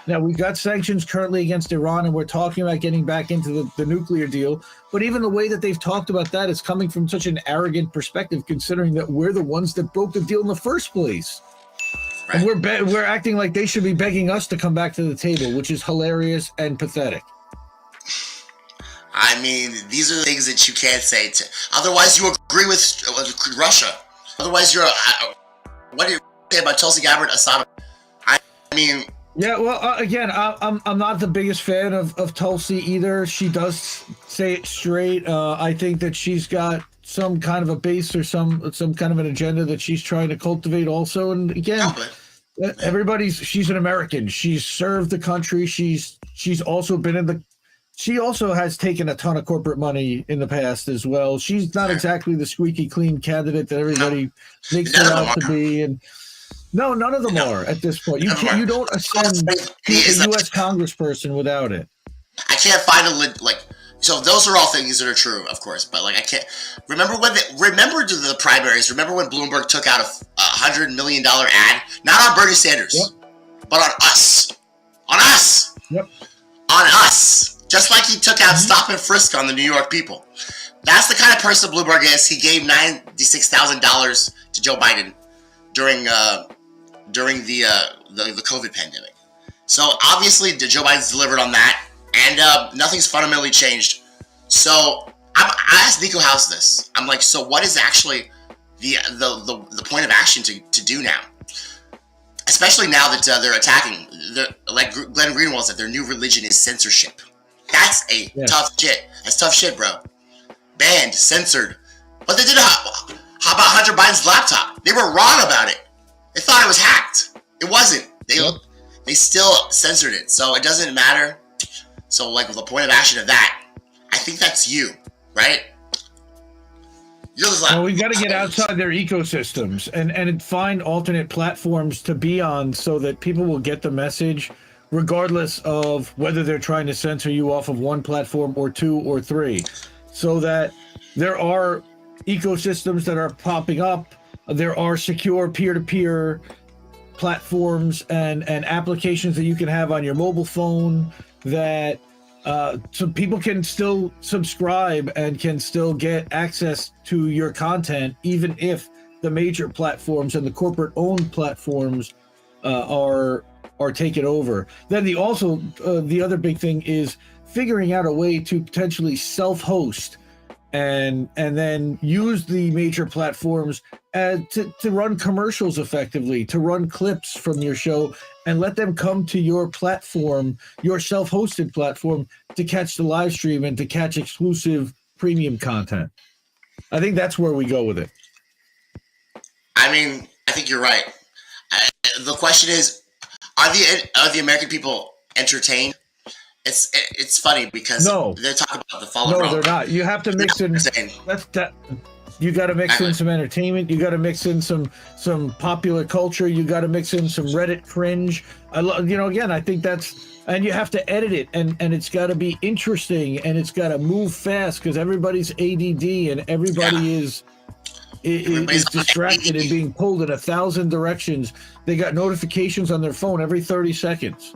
Now, we've got sanctions currently against Iran, and we're talking about getting back into the nuclear deal. But even the way that they've talked about that is coming from such an arrogant perspective, considering that we're the ones that broke the deal in the first place. Right. And we're acting like they should be begging us to come back to the table, which is hilarious and pathetic. I mean, these are the things that you can't say. Otherwise, you agree with Russia. Otherwise, what do you say about Tulsi Gabbard, Assad? I mean... Yeah, well, again, I'm not the biggest fan of Tulsi either. She does say it straight. I think that she's got some kind of a base or some kind of an agenda that she's trying to cultivate also. And again, she's an American. She's served the country. She's also been she also has taken a ton of corporate money in the past as well. She's not exactly the squeaky clean candidate that everybody makes her out to be. And no, none of them are at this point. You don't ascend to a U.S. congressperson without it. I can't find so those are all things that are true, of course, but I can't remember the primaries. Remember when Bloomberg took out a $100 million ad, not on Bernie Sanders, but on us, on us. Just like he took out stop and frisk on the New York people. That's the kind of person Bloomberg is. He gave $96,000 to Joe Biden during the COVID pandemic. So obviously Joe Biden's delivered on that, and nothing's fundamentally changed. So I asked Nico House this. I'm like, so what is actually the point of action to do now? Especially now that they're attacking, like Glenn Greenwald said, their new religion is censorship. That's tough shit. That's tough shit, bro. Banned, censored. But they did how about Hunter Biden's laptop? They were wrong about it. They thought it was hacked. It wasn't. They still censored it. So it doesn't matter. So the point of action of that, I think that's you, right? Well, we've got to get outside their ecosystems and find alternate platforms to be on so that people will get the message, regardless of whether they're trying to censor you off of one platform or two or three, so that there are ecosystems that are popping up. There are secure peer-to-peer platforms and applications that you can have on your mobile phone that so people can still subscribe and can still get access to your content, even if the major platforms and the corporate-owned platforms are taken over. Then the other big thing is figuring out a way to potentially self-host and then use the major platforms to run commercials effectively, to run clips from your show, and let them come to your platform, your self-hosted platform, to catch the live stream and to catch exclusive premium content. I think that's where we go with it. I mean, I think you're right. The question is, are the American people entertained? It's funny because they're talking about the fallen Rome. No, they're not. You have to mix in. You got to mix in some entertainment. You got to mix in some popular culture. You got to mix in some Reddit cringe. Again, I think that's, and you have to edit it, and it's got to be interesting, and it's got to move fast because everybody's ADD and everybody is distracted and being pulled in 1,000 directions. They got notifications on their phone every 30 seconds.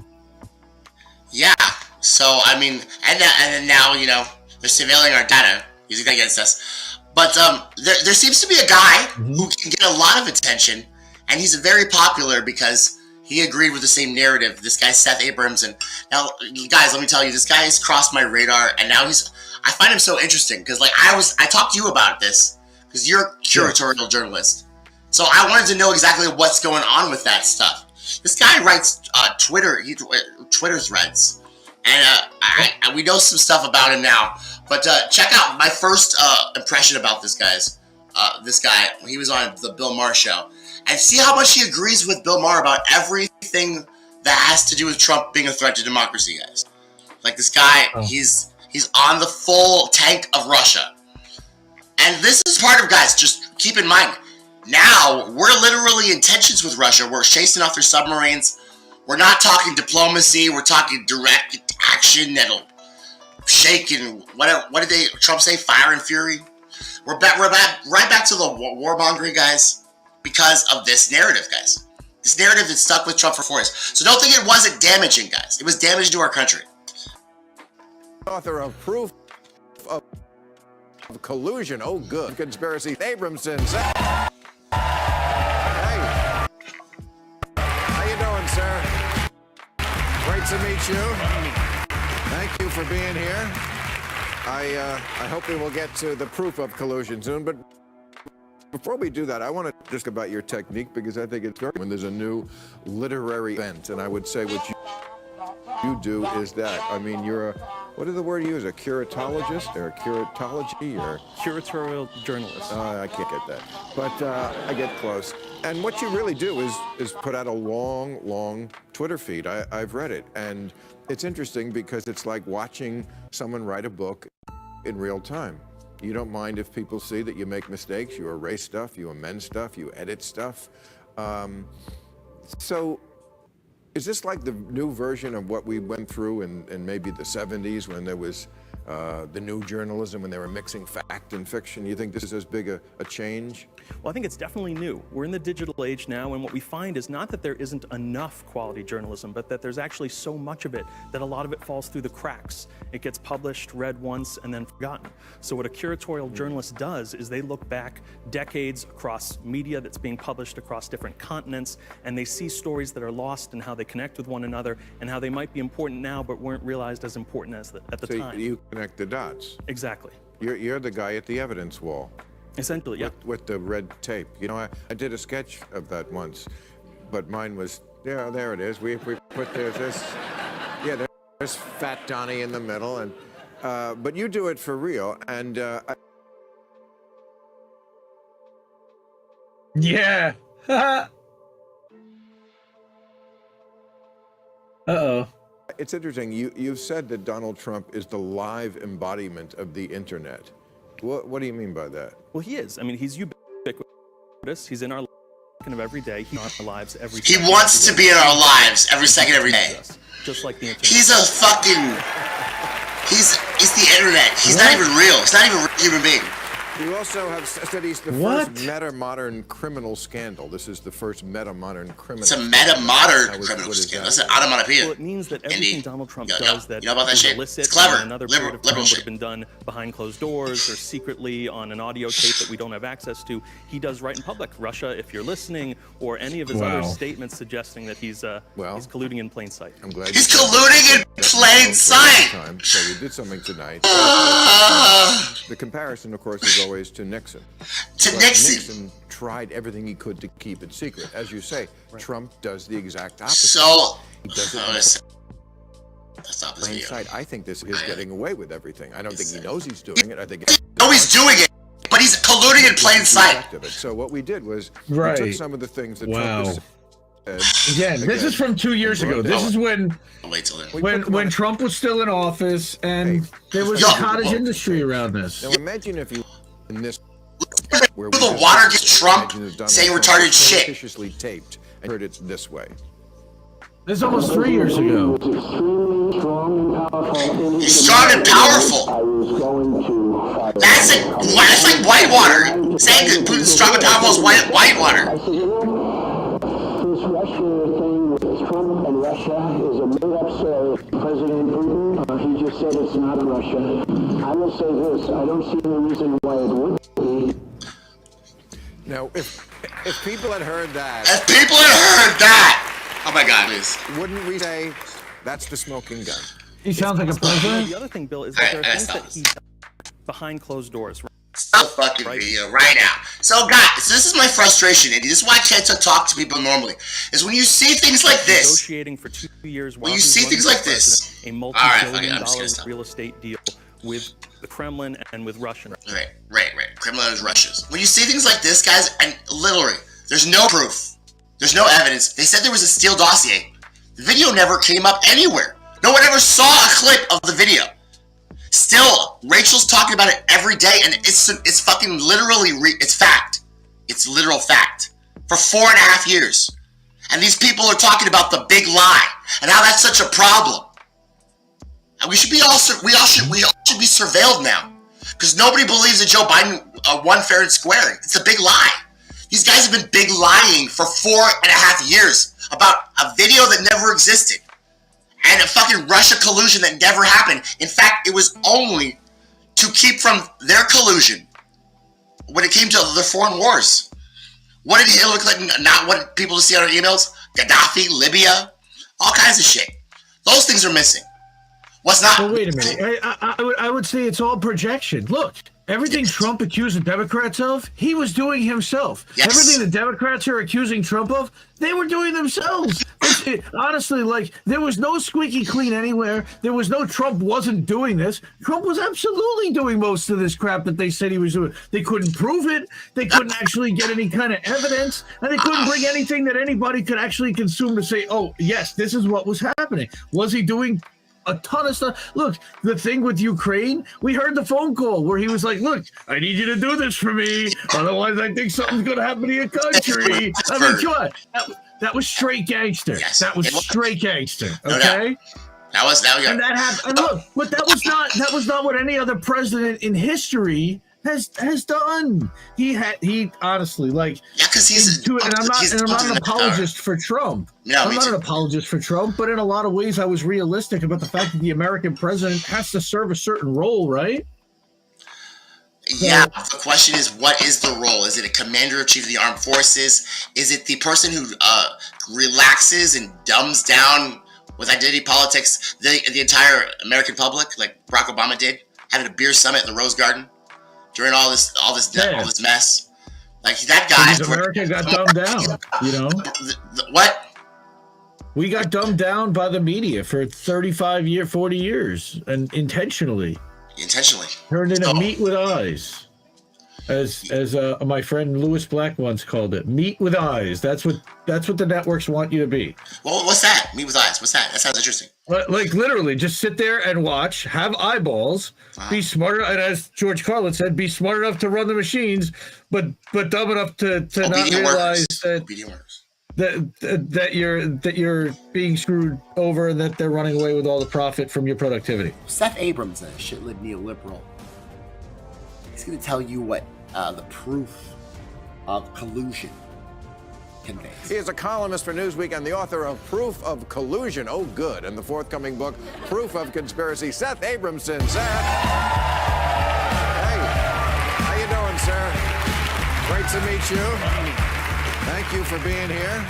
Yeah. So, I mean, and now, they're surveilling our data, using that against us. But there seems to be a guy who can get a lot of attention, and he's very popular because he agreed with the same narrative. This guy, Seth Abrams. And now, guys, let me tell you, this guy has crossed my radar, and now I find him so interesting because, I talked to you about this because you're a curatorial journalist. So I wanted to know exactly what's going on with that stuff. This guy writes Twitter threads. And we know some stuff about him now, but check out my first impression about this guy. He was on the Bill Maher show, and see how much he agrees with Bill Maher about everything that has to do with Trump being a threat to democracy, guys. Like this guy, he's on the full tank of Russia, and this is part of, guys. Just keep in mind, now we're literally in tensions with Russia. We're chasing off their submarines. We're not talking diplomacy. We're talking direct action that'll shake and whatever. What did Trump say? Fire and fury. We're right back to the warmongering, guys, because of this narrative, guys. This narrative that stuck with Trump for 4 years. So don't think it wasn't damaging, guys. It was damage to our country. Author of proof of collusion. Oh, good. Conspiracy. Abramson. Hey. How you doing, sir? Great to meet you. Thank you for being here. I hope we will get to the proof of collusion soon, but before we do that, I want to just about your technique, because I think it's very when there's a new literary event, and I would say what you do is that. I mean, you're what is the word you use? A curatologist or a curatology or curatorial journalist? I can't get that, but I get close. And what you really do is put out a long Twitter feed. I've read it, and it's interesting because it's like watching someone write a book in real time. You don't mind if people see that you make mistakes, you erase stuff, you amend stuff, you edit stuff. So is this like the new version of what we went through in maybe the 70s when there was the new journalism, when they were mixing fact and fiction? You think this is as big a change? Well, I think it's definitely new. We're in the digital age now, and what we find is not that there isn't enough quality journalism, but that there's actually so much of it that a lot of it falls through the cracks. It gets published, read once, and then forgotten. So what a curatorial journalist does is they look back decades across media that's being published across different continents, and they see stories that are lost and how they connect with one another, and how they might be important now but weren't realized as important as at the time. So you connect the dots. Exactly. You're the guy at the evidence wall. Essentially, yeah. With the red tape. You know, I did a sketch of that once, but mine was, yeah, there it is. We put this, yeah, there's Fat Donnie in the middle, and but you do it for real, and yeah. Uh-oh. It's interesting. You've said that Donald Trump is the live embodiment of the internet. What do you mean by that? Well, he is. I mean, he's ubiquitous. He's in our kind of every day. He's in our lives every He wants to be in our lives every second, every day. Just like the internet. He's a fucking... He's the internet. He's not even real. He's not even a human being. You also have studies the first meta-modern criminal scandal. This is the first meta-modern criminal. It's a meta-modern criminal scandal. That's an onomatopoeia. Well, it means that everything Donald Trump does that you know about that is shit? illicit It's clever. and another period of time would have been done behind closed doors or secretly on an audio tape that we don't have access to. He does right in public. Russia, if you're listening, or any of his other statements suggesting that he's colluding in plain sight. I'm glad he's colluding in plain sight. So we did something tonight. The comparison, of course, is always to Nixon. Nixon tried everything he could to keep it secret. As you say, Trump does the exact opposite. So, he does it in plain sight. I think this is getting away with everything. I don't think he knows he's doing it. I think he's doing it, but he's colluding in plain sight. So what we did was we took some of the things that Trump was Again, this is from 2 years ago. This is when Trump was still in office, and there was a cottage industry around this. Now imagine if you in this where the water gets Trump saying retarded shit. Suspiciously taped and heard it this way. This is almost 3 years ago. He's strong and powerful. That's like Whitewater. Saying that Putin's strong and powerful is Whitewater. This Russia thing with Trump and Russia is a made-up story. President Putin, he just said it's not Russia. I will say this, I don't see any reason why it would be. Now, if people had heard that... If people had heard that! Oh my God, please. Wouldn't we say, that's the smoking gun? He sounds like a president. The other thing, Bill, is that there are things that he does behind closed doors. Stop fucking video right now. So guys, this is my frustration, Andy. This is why I can't talk to people normally. Is when you see things like this. Negotiating for 2 years. When you see things like this. A multi-billion-dollar real estate deal with the Kremlin and with Russia. Right. Kremlin and Russians. When you see things like this, guys, and literally, there's no proof. There's no evidence. They said there was a Steele dossier. The video never came up anywhere. No one ever saw a clip of the video. Still, Rachel's talking about it every day, and it's fucking literally, it's fact. It's literal fact. For 4.5 years. And these people are talking about the big lie, and how that's such a problem. And we should be we all should be surveilled now. Because nobody believes that Joe Biden won fair and square. It's a big lie. These guys have been big lying for 4.5 years about a video that never existed. And a fucking Russia collusion that never happened. In fact, it was only to keep from their collusion when it came to the foreign wars. What did Hillary Clinton not want people to see on her emails? Gaddafi, Libya, all kinds of shit. Those things are missing. What's not? Well, wait a minute. I would say it's all projection. Look, everything Trump accused the Democrats of, he was doing himself. Yes. Everything the Democrats are accusing Trump of, they were doing themselves. Honestly, like, there was no squeaky clean anywhere. There was no Trump wasn't doing this. Trump was absolutely doing most of this crap that they said he was doing. They couldn't prove it. They couldn't actually get any kind of evidence. And they couldn't bring anything that anybody could actually consume to say, oh, yes, this is what was happening. Was he doing a ton of stuff? Look, the thing with Ukraine, we heard the phone call where he was like, look, I need you to do this for me. Otherwise, I think something's going to happen to your country. I mean, come on. That was straight gangster. Yes, that was straight gangster. Okay? That was and that happened. And look, but that was not what any other president in history has done. He honestly, like, because I'm not an apologist for Trump. No, I'm not an apologist for Trump, but in a lot of ways I was realistic about the fact that the American president has to serve a certain role, right? Yeah, the question is, what is the role? Is it a commander-in-chief of the armed forces? Is it the person who relaxes and dumbs down with identity politics the entire American public, like Barack Obama did, having a beer summit at the Rose Garden during all this mess? Like, that guy. Because America got dumbed down, you know? What? We got dumbed down by the media for 40 years, and intentionally. Turned into meat with eyes, as my friend Louis Black once called it. Meat with eyes. That's what the networks want you to be. Well, what's that? Meat with eyes. What's that? That sounds interesting. Like, literally, just sit there and watch, have eyeballs, be smart, and as George Carlin said, be smart enough to run the machines, but dumb enough to not realize that you're being screwed over and that they're running away with all the profit from your productivity. Seth Abrams, a shitlib neoliberal, He's going to tell you what the proof of collusion conveys. He is a columnist for Newsweek and the author of Proof of Collusion. Oh, good. And the forthcoming book, Proof of Conspiracy. Seth Abramson. Seth. Hey, how you doing, sir? Great to meet you. Thank you for being here.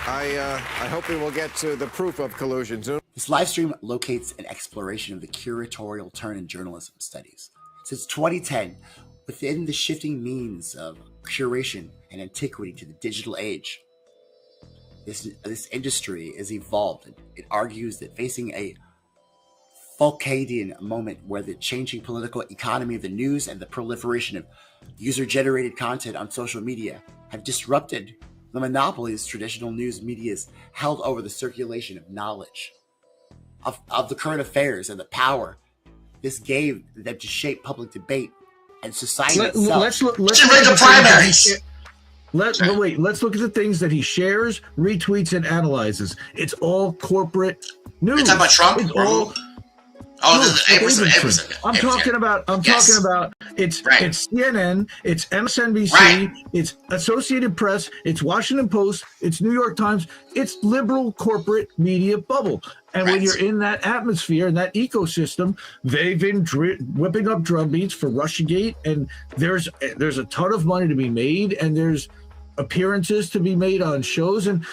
I hope we will get to the proof of collusion soon. This live stream locates an exploration of the curatorial turn in journalism studies. Since 2010, within the shifting means of curation and antiquity to the digital age, this industry is evolved. It argues that facing a Foucauldian moment where the changing political economy of the news and the proliferation of user-generated content on social media have disrupted the monopolies traditional news media's held over the circulation of knowledge, of the current affairs and the power this gave them to shape public debate and society itself. Let's look at the things that he shares, retweets, and analyzes. It's all corporate news. You're talking about Trump? It's all. Abramson. I'm talking about it's CNN, it's MSNBC, right. It's Associated Press, it's Washington Post, it's New York Times, it's liberal corporate media bubble. And when you're in that atmosphere and that ecosystem, they've been whipping up drumbeats for Russiagate, and there's a ton of money to be made, and there's appearances to be made on shows, and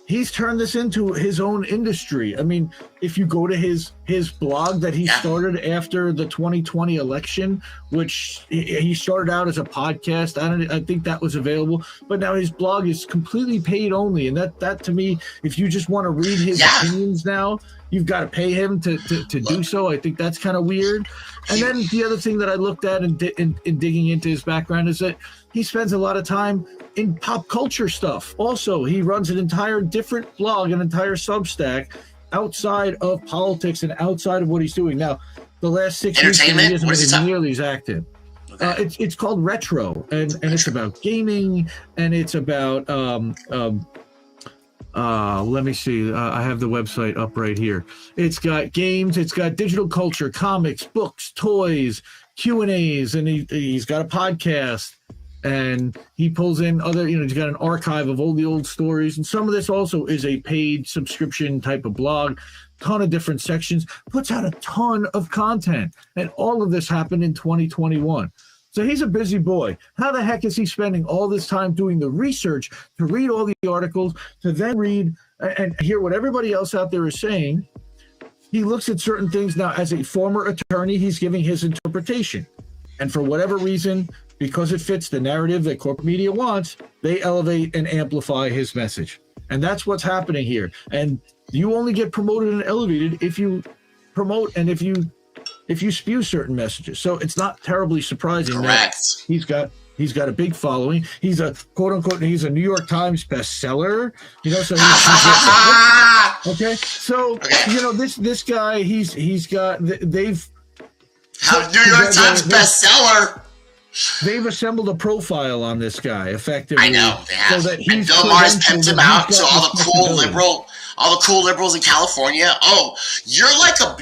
he's turned this into his own industry. I mean, if you go to his blog that he started after the 2020 election, which he started out as a podcast, I think that was available, but now his blog is completely paid only. And that to me, if you just want to read his opinions now, you've got to pay him to do so. I think that's kind of weird. And then the other thing that I looked at in digging into his background is that he spends a lot of time in pop culture stuff. Also, he runs an entire different blog, an entire Substack outside of politics and outside of what he's doing. Now, the last 6 years, he hasn't been nearly as active. It's called Retro, and it's about gaming, and it's about let me see. I have the website up right here. It's got games. It's got digital culture, comics, books, toys, Q&As, and he's got a podcast. And he pulls in other, he's got an archive of all the old stories. And some of this also is a paid subscription type of blog, ton of different sections, puts out a ton of content. And all of this happened in 2021. So he's a busy boy. How the heck is he spending all this time doing the research to read all the articles, to then read and hear what everybody else out there is saying? He looks at certain things now. As a former attorney, he's giving his interpretation. And for whatever reason, because it fits the narrative that corporate media wants, they elevate and amplify his message. And that's what's happening here. And you only get promoted and elevated if you promote and if you spew certain messages. So it's not terribly surprising that he's got a big following. He's a quote unquote, he's a New York Times bestseller, so okay. So, this guy, they've New York Times bestseller. They've assembled a profile on this guy, effectively. I know they have. So that and Bill Maher's pimped him out to all the cool liberals in California. Oh, you're like a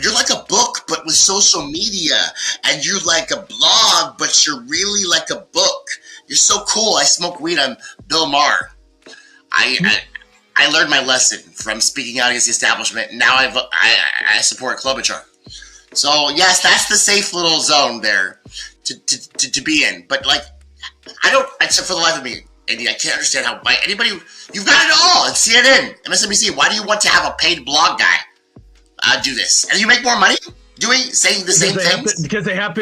book, but with social media, and you're like a blog, but you're really like a book. You're so cool. I smoke weed. I'm Bill Maher. I learned my lesson from speaking out against the establishment. Now I support Klobuchar. So yes, that's the safe little zone there to be in. But except for the life of me, Andy, I can't understand how anybody, you've got it all. It's CNN, MSNBC. Why do you want to have a paid blog guy do this? And you make more money saying the same things? Because they have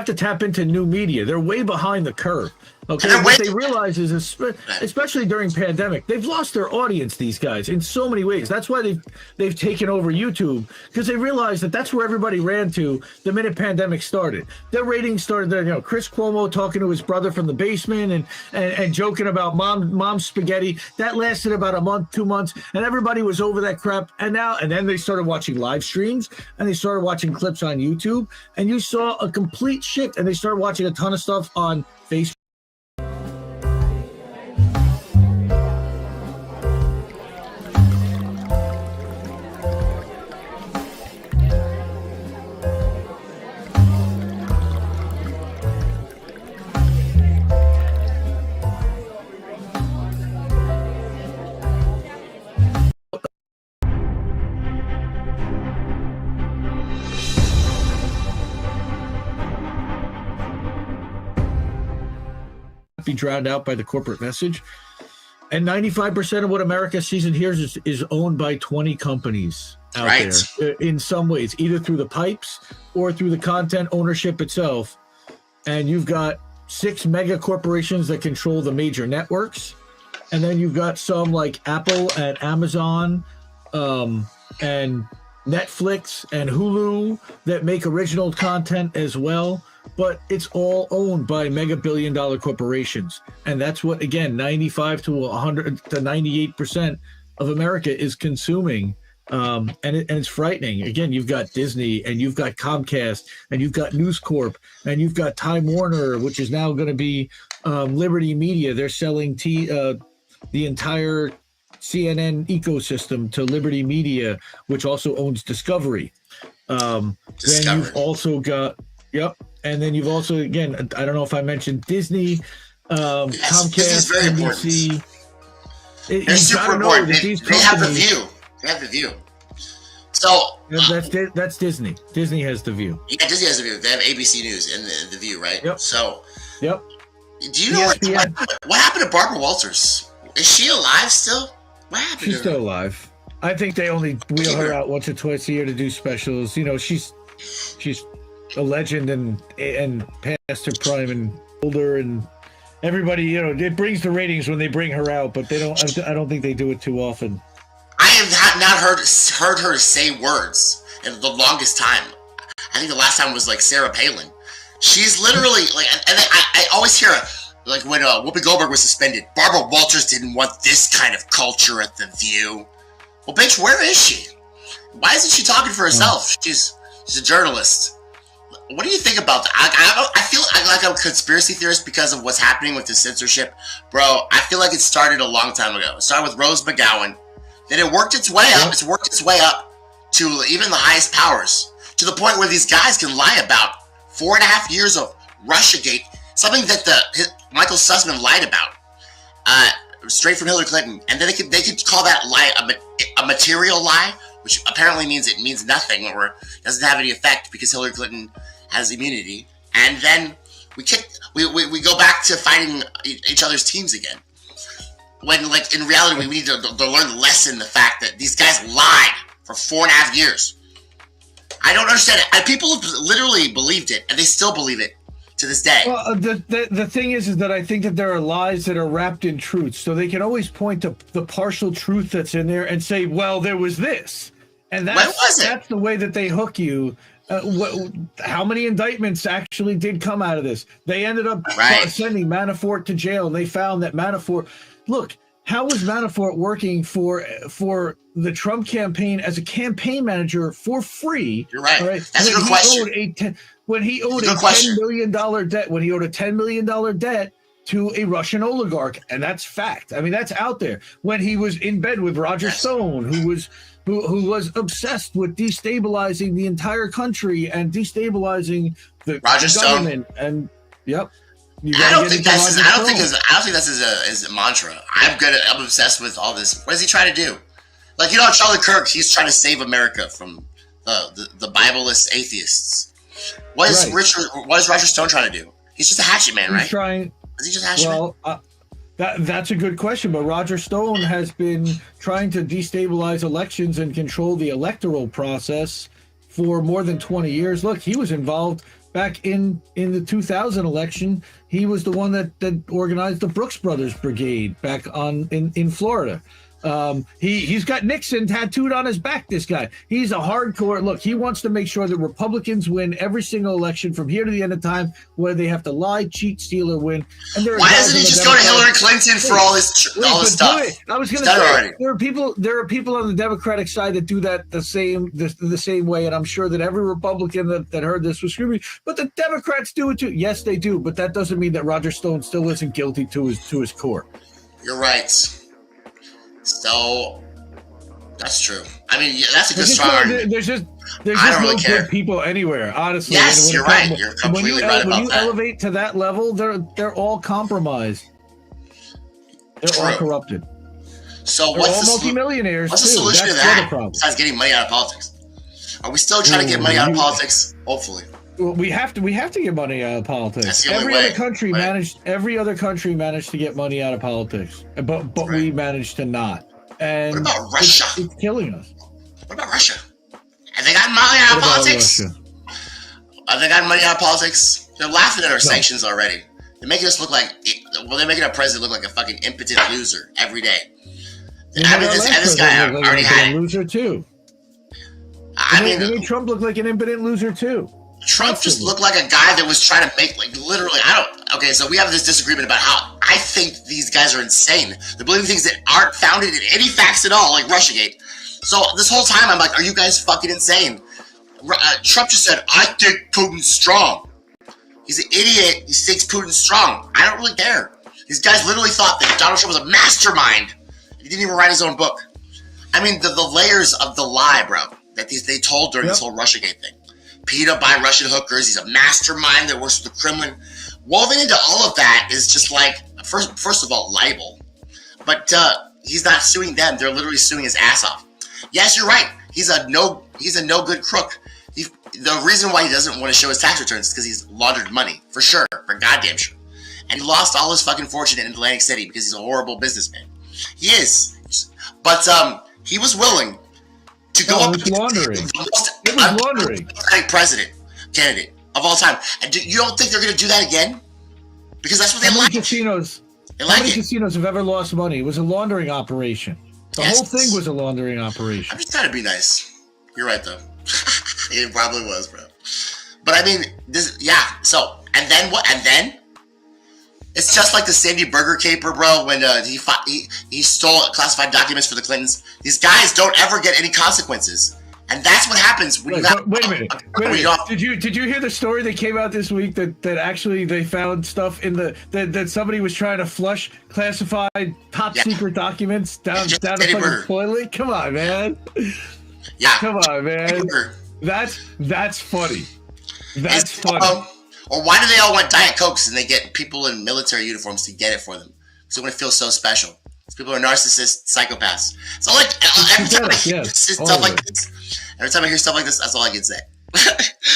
to tap into new media. They're way behind the curve. Okay, what they realize is, especially during pandemic, they've lost their audience, these guys, in so many ways. That's why they've taken over YouTube, because they realized that's where everybody ran to the minute pandemic started. Their ratings started there. Chris Cuomo talking to his brother from the basement and joking about mom's spaghetti. That lasted about a month, 2 months, and everybody was over that crap. And then they started watching live streams, and they started watching clips on YouTube, and you saw a complete shift, and they started watching a ton of stuff on Facebook. drowned out by the corporate message. And 95% of what America sees and hears is owned by 20 companies out there in some ways, either through the pipes or through the content ownership itself. And you've got 6 mega corporations that control the major networks. And then you've got some like Apple and Amazon and Netflix and Hulu that make original content as well. But it's all owned by mega billion-dollar corporations. And that's what, again, 95 to 100 to 98% of America is consuming. And it's frightening. Again, you've got Disney, and you've got Comcast, and you've got News Corp, and you've got Time Warner, which is now going to be Liberty Media. They're selling the entire CNN ecosystem to Liberty Media, which also owns Discovery. Then you've also got, and then you've also, again, I don't know if I mentioned Disney, Comcast, NBC. They're super important. They have the View. They have the View. So that's Disney. Disney has the View. Yeah, Disney has the View. They have ABC News and the View, right? Yep. So, do you know what happened to Barbara Walters? Is she alive still? What happened? She's still alive. I think they only wheel her out once or twice a year to do specials. You know, she's a legend and past her prime and older, and everybody, you know, it brings the ratings when they bring her out, but they don't. I don't think they do it too often. I have not heard her say words in the longest time. I think the last time was like Sarah Palin. She's literally like, and I always hear like when Whoopi Goldberg was suspended, Barbara Walters didn't want this kind of culture at the View. Well, bitch, where is she? Why isn't she talking for herself? She's a journalist. What do you think about that? I feel like I'm a conspiracy theorist because of what's happening with the censorship. Bro, I feel like it started a long time ago. It started with Rose McGowan. Then it worked its way up. It's worked its way up to even the highest powers, to the point where these guys can lie about 4.5 years of Russiagate, something that Michael Sussman lied about, straight from Hillary Clinton, and then they could call that lie a material lie, which apparently means it means nothing or doesn't have any effect because Hillary Clinton has immunity, and then we go back to fighting each other's teams again. When, like, in reality, we need to learn the lesson, the fact that these guys lied for 4.5 years. I don't understand it. People literally believed it, and they still believe it to this day. Well, the thing is that I think that there are lies that are wrapped in truth, so they can always point to the partial truth that's in there and say, well, there was this. And that's the way that they hook you. How many indictments actually did come out of this? They ended up sending Manafort to jail, and they found that Manafort... Look, how was Manafort working for the Trump campaign as a campaign manager for free? You're right. That's a good question. When he owed a $10 million debt, when he owed a $10 million debt to a Russian oligarch, and that's fact. I mean, that's out there. When he was in bed with Roger Stone, who was obsessed with destabilizing the entire country and destabilizing the government. And I don't think that's his mantra. I'm obsessed with all this. What is he trying to do? Like, you know, Charlie Kirk, he's trying to save America from the Bibleless atheists. What is Roger Stone trying to do? He's just a hatchet man, right? Is he just a hatchet man? That's a good question, but Roger Stone has been trying to destabilize elections and control the electoral process for more than 20 years. Look, he was involved back in the 2000 election. He was the one that organized the Brooks Brothers Brigade back in Florida. He's got Nixon tattooed on his back, this guy. He's a hardcore. Look, he wants to make sure that Republicans win every single election from here to the end of time, whether they have to lie, cheat, steal, or win. And why doesn't he just go to Hillary Clinton for all this stuff? I was going to say, there are people on the Democratic side that do that the same way, and I'm sure that every Republican that heard this was screaming, but the Democrats do it too. Yes, they do, but that doesn't mean that Roger Stone still isn't guilty to his core. You're right. So that's true. I mean, that's a good strong argument. There's just no good people anywhere, honestly. Yes, you're right. You're completely right about that. When you elevate to that level, they're all compromised. They're all corrupted. So they're all multimillionaires. What's the solution to that? Besides getting money out of politics, are we still trying to get money out of politics? Hopefully. Well, we have to get money out of politics. That's the only Every way. other country managed to get money out of politics, but we managed to not. And what about Russia? It's killing us. What about Russia? Have they got money out of politics? Have they got money out of politics? They're laughing at our sanctions already. They're making us look like, they're making our president look like a fucking impotent loser every day. I mean, this guy already had it. Loser too. They made Trump look like an impotent loser too. Trump just looked like a guy that was trying to make, like, literally, okay, so we have this disagreement about how I think these guys are insane. They're believing things that aren't founded in any facts at all, like Russiagate. So this whole time, I'm like, are you guys fucking insane? Trump just said, I think Putin's strong. He's an idiot. He thinks Putin's strong. I don't really care. These guys literally thought that Donald Trump was a mastermind. He didn't even write his own book. I mean, the layers of the lie, bro, that they told during this whole Russiagate thing. Peter by Russian hookers. He's a mastermind that works with the Kremlin. Woven into all of that is just like, first of all, libel. But he's not suing them. They're literally suing his ass off. Yes, you're right. He's a no good crook. The reason why he doesn't want to show his tax returns is because he's laundered money, for sure, for goddamn sure. And he lost all his fucking fortune in Atlantic City because he's a horrible businessman. He is. But he was willing to go up against the most laundering president candidate of all time. And you don't think they're going to do that again? Because that's what they like. How many casinos have ever lost money? It was a laundering operation. The whole thing was a laundering operation. I'm just trying to be nice. You're right, though. It probably was, bro. But I mean, so, and then what? And then? It's just like the Sandy Berger caper, bro, when he stole classified documents for the Clintons. These guys don't ever get any consequences. And that's what happens when you have... Wait a minute. Did you hear the story that came out this week that actually they found stuff in that somebody was trying to flush classified top secret documents down the fucking toilet? Come on, man. Yeah. Come on, man. That's funny. That's funny. Or why do they all want Diet Cokes and they get people in military uniforms to get it for them? So when it feels so special. These people are narcissists, psychopaths. So like every time I hear stuff like this, that's all I can say.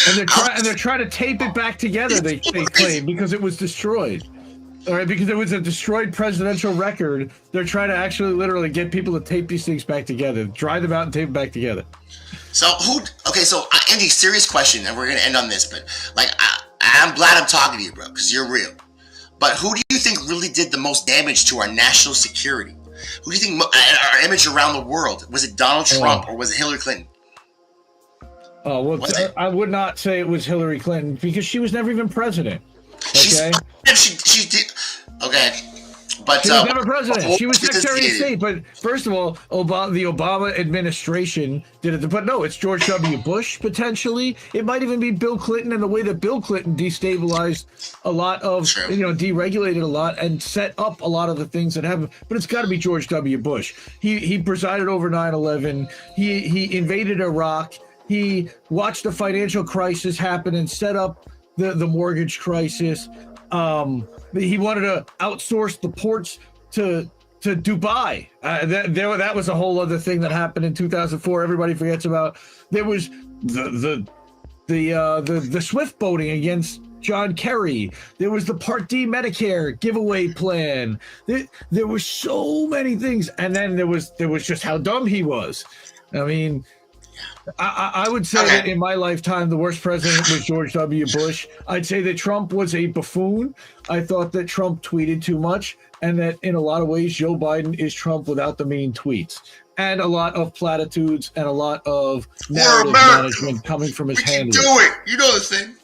And they're trying to tape it back together. They claim because it was destroyed. All right, because it was a destroyed presidential record. They're trying to actually literally get people to tape these things back together, dry them out, and tape them back together. So so Andy, serious question, and we're gonna end on this, but like I'm glad I'm talking to you, bro, because you're real. But who do you think really did the most damage to our national security? Who do you think our image around the world? Was it Donald Trump or was it Hillary Clinton? I would not say it was Hillary Clinton because she was never even president. Okay. She did. Okay. But she was never president. She was Secretary of State. But first of all, the Obama administration did it. But no, it's George W. Bush, potentially. It might even be Bill Clinton, and the way that Bill Clinton destabilized a lot of, deregulated a lot and set up a lot of the things that happened. But it's got to be George W. Bush. He presided over 9/11. He invaded Iraq. He watched the financial crisis happen and set up the mortgage crisis. He wanted to outsource the ports to Dubai. That was a whole other thing that happened in 2004. Everybody forgets about. There was the SWIFT voting against John Kerry. There was the Part D Medicare giveaway plan. There were so many things, and then there was just how dumb he was. I mean. I would say that in my lifetime, the worst president was George W. Bush. I'd say that Trump was a buffoon. I thought that Trump tweeted too much, and that in a lot of ways, Joe Biden is Trump without the mean tweets. And a lot of platitudes and a lot of narrative management coming from his hand. Do it. You know the thing.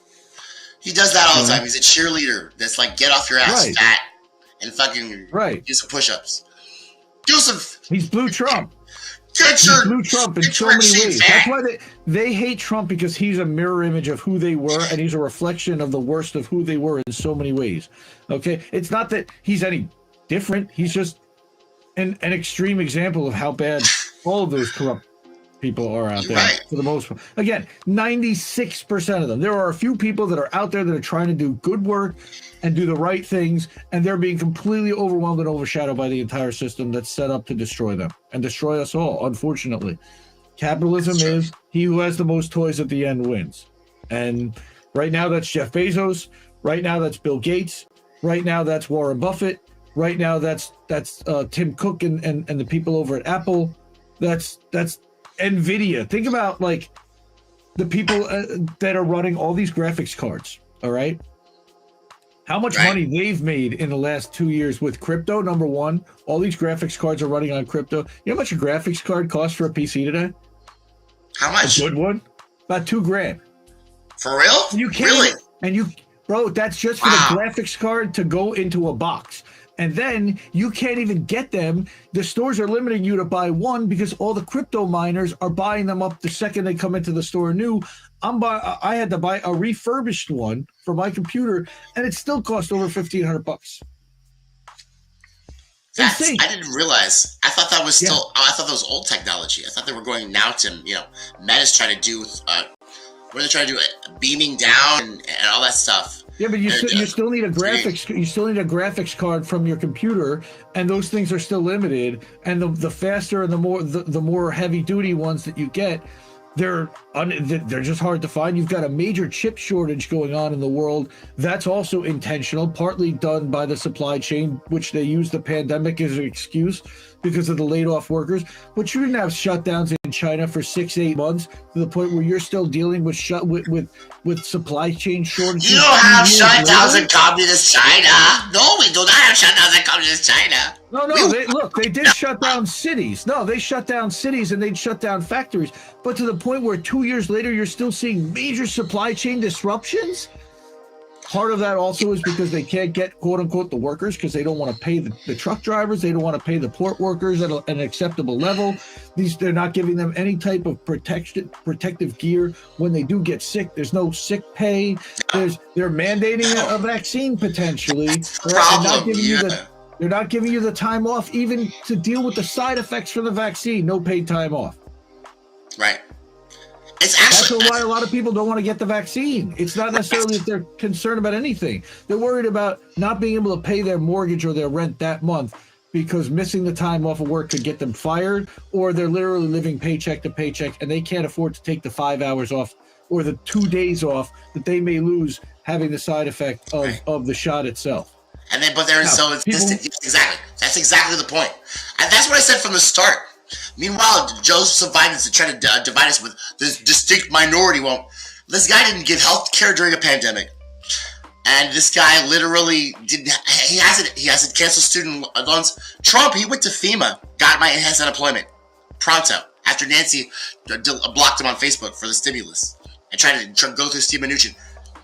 He does that all the time. He's a cheerleader that's like, get off your ass, fat, and fucking do some push-ups. He's blue Trump. Blue Trump in so many ways. That's why they hate Trump, because he's a mirror image of who they were, and he's a reflection of the worst of who they were in so many ways. Okay, it's not that he's any different. He's just an extreme example of how bad all of those corrupt people are out there for the most part. Again, 96% of them. There are a few people that are out there that are trying to do good work and do the right things, and they're being completely overwhelmed and overshadowed by the entire system that's set up to destroy them and destroy us all, unfortunately. Capitalism is he who has the most toys at the end wins. And Right now, that's Jeff Bezos. Right now, that's Bill Gates. Right now, that's Warren Buffett. Right now, that's Tim Cook and the people over at Apple. That's NVIDIA. Think about like the people that are running all these graphics cards. All right. How much money they've made in the last 2 years with crypto, number one. All these graphics cards are running on crypto. You know how much a graphics card costs for a PC today? How much? A good one? About $2,000. For real? You can't really? Bro, that's just for the graphics card to go into a box. And then you can't even get them. The stores are limiting you to buy one because all the crypto miners are buying them up the second they come into the store new. I had to buy a refurbished one for my computer, and it still cost over $1,500. I didn't realize. I thought that was still. I thought that was old technology. I thought they were going now to Meta's trying to do. What are they trying to do? Beaming down and all that stuff. Yeah, but you still need a graphics. You still need a graphics card from your computer, and those things are still limited. And the faster and the more heavy duty ones that you get, they're just hard to find. You've got a major chip shortage going on in the world. That's also intentional, partly done by the supply chain, which they use the pandemic as an excuse because of the laid off workers. But you didn't have shutdowns in China for 6-8 months to the point where you're still dealing with supply chain shortages. You don't have shutdowns in communist China. No, we do not have shutdowns in communist China. No, they did shut down cities. No, they shut down cities and they'd shut down factories. But to the point where 2 years later, you're still seeing major supply chain disruptions. Part of that also is because they can't get, quote unquote, the workers because they don't want to pay the truck drivers. They don't want to pay the port workers at an acceptable level. They're not giving them any type of protective gear when they do get sick. There's no sick pay. They're mandating a vaccine potentially. They're not giving you the time off even to deal with the side effects from the vaccine. No paid time off. Right. That's why a lot of people don't want to get the vaccine. It's not necessarily that they're concerned about anything. They're worried about not being able to pay their mortgage or their rent that month because missing the time off of work could get them fired, or they're literally living paycheck to paycheck and they can't afford to take the 5 hours off or the 2 days off that they may lose having the side effect of the shot itself. And then, but they're so insistent. Exactly. That's exactly the point. And that's what I said from the start. Meanwhile, Joseph Biden's trying to divide us with this distinct minority. Well, this guy didn't give health care during a pandemic, and this guy literally didn't. He hasn't canceled student loans. Trump, he went to FEMA, got my enhanced unemployment pronto after Nancy blocked him on Facebook for the stimulus and tried to go through Steve Mnuchin.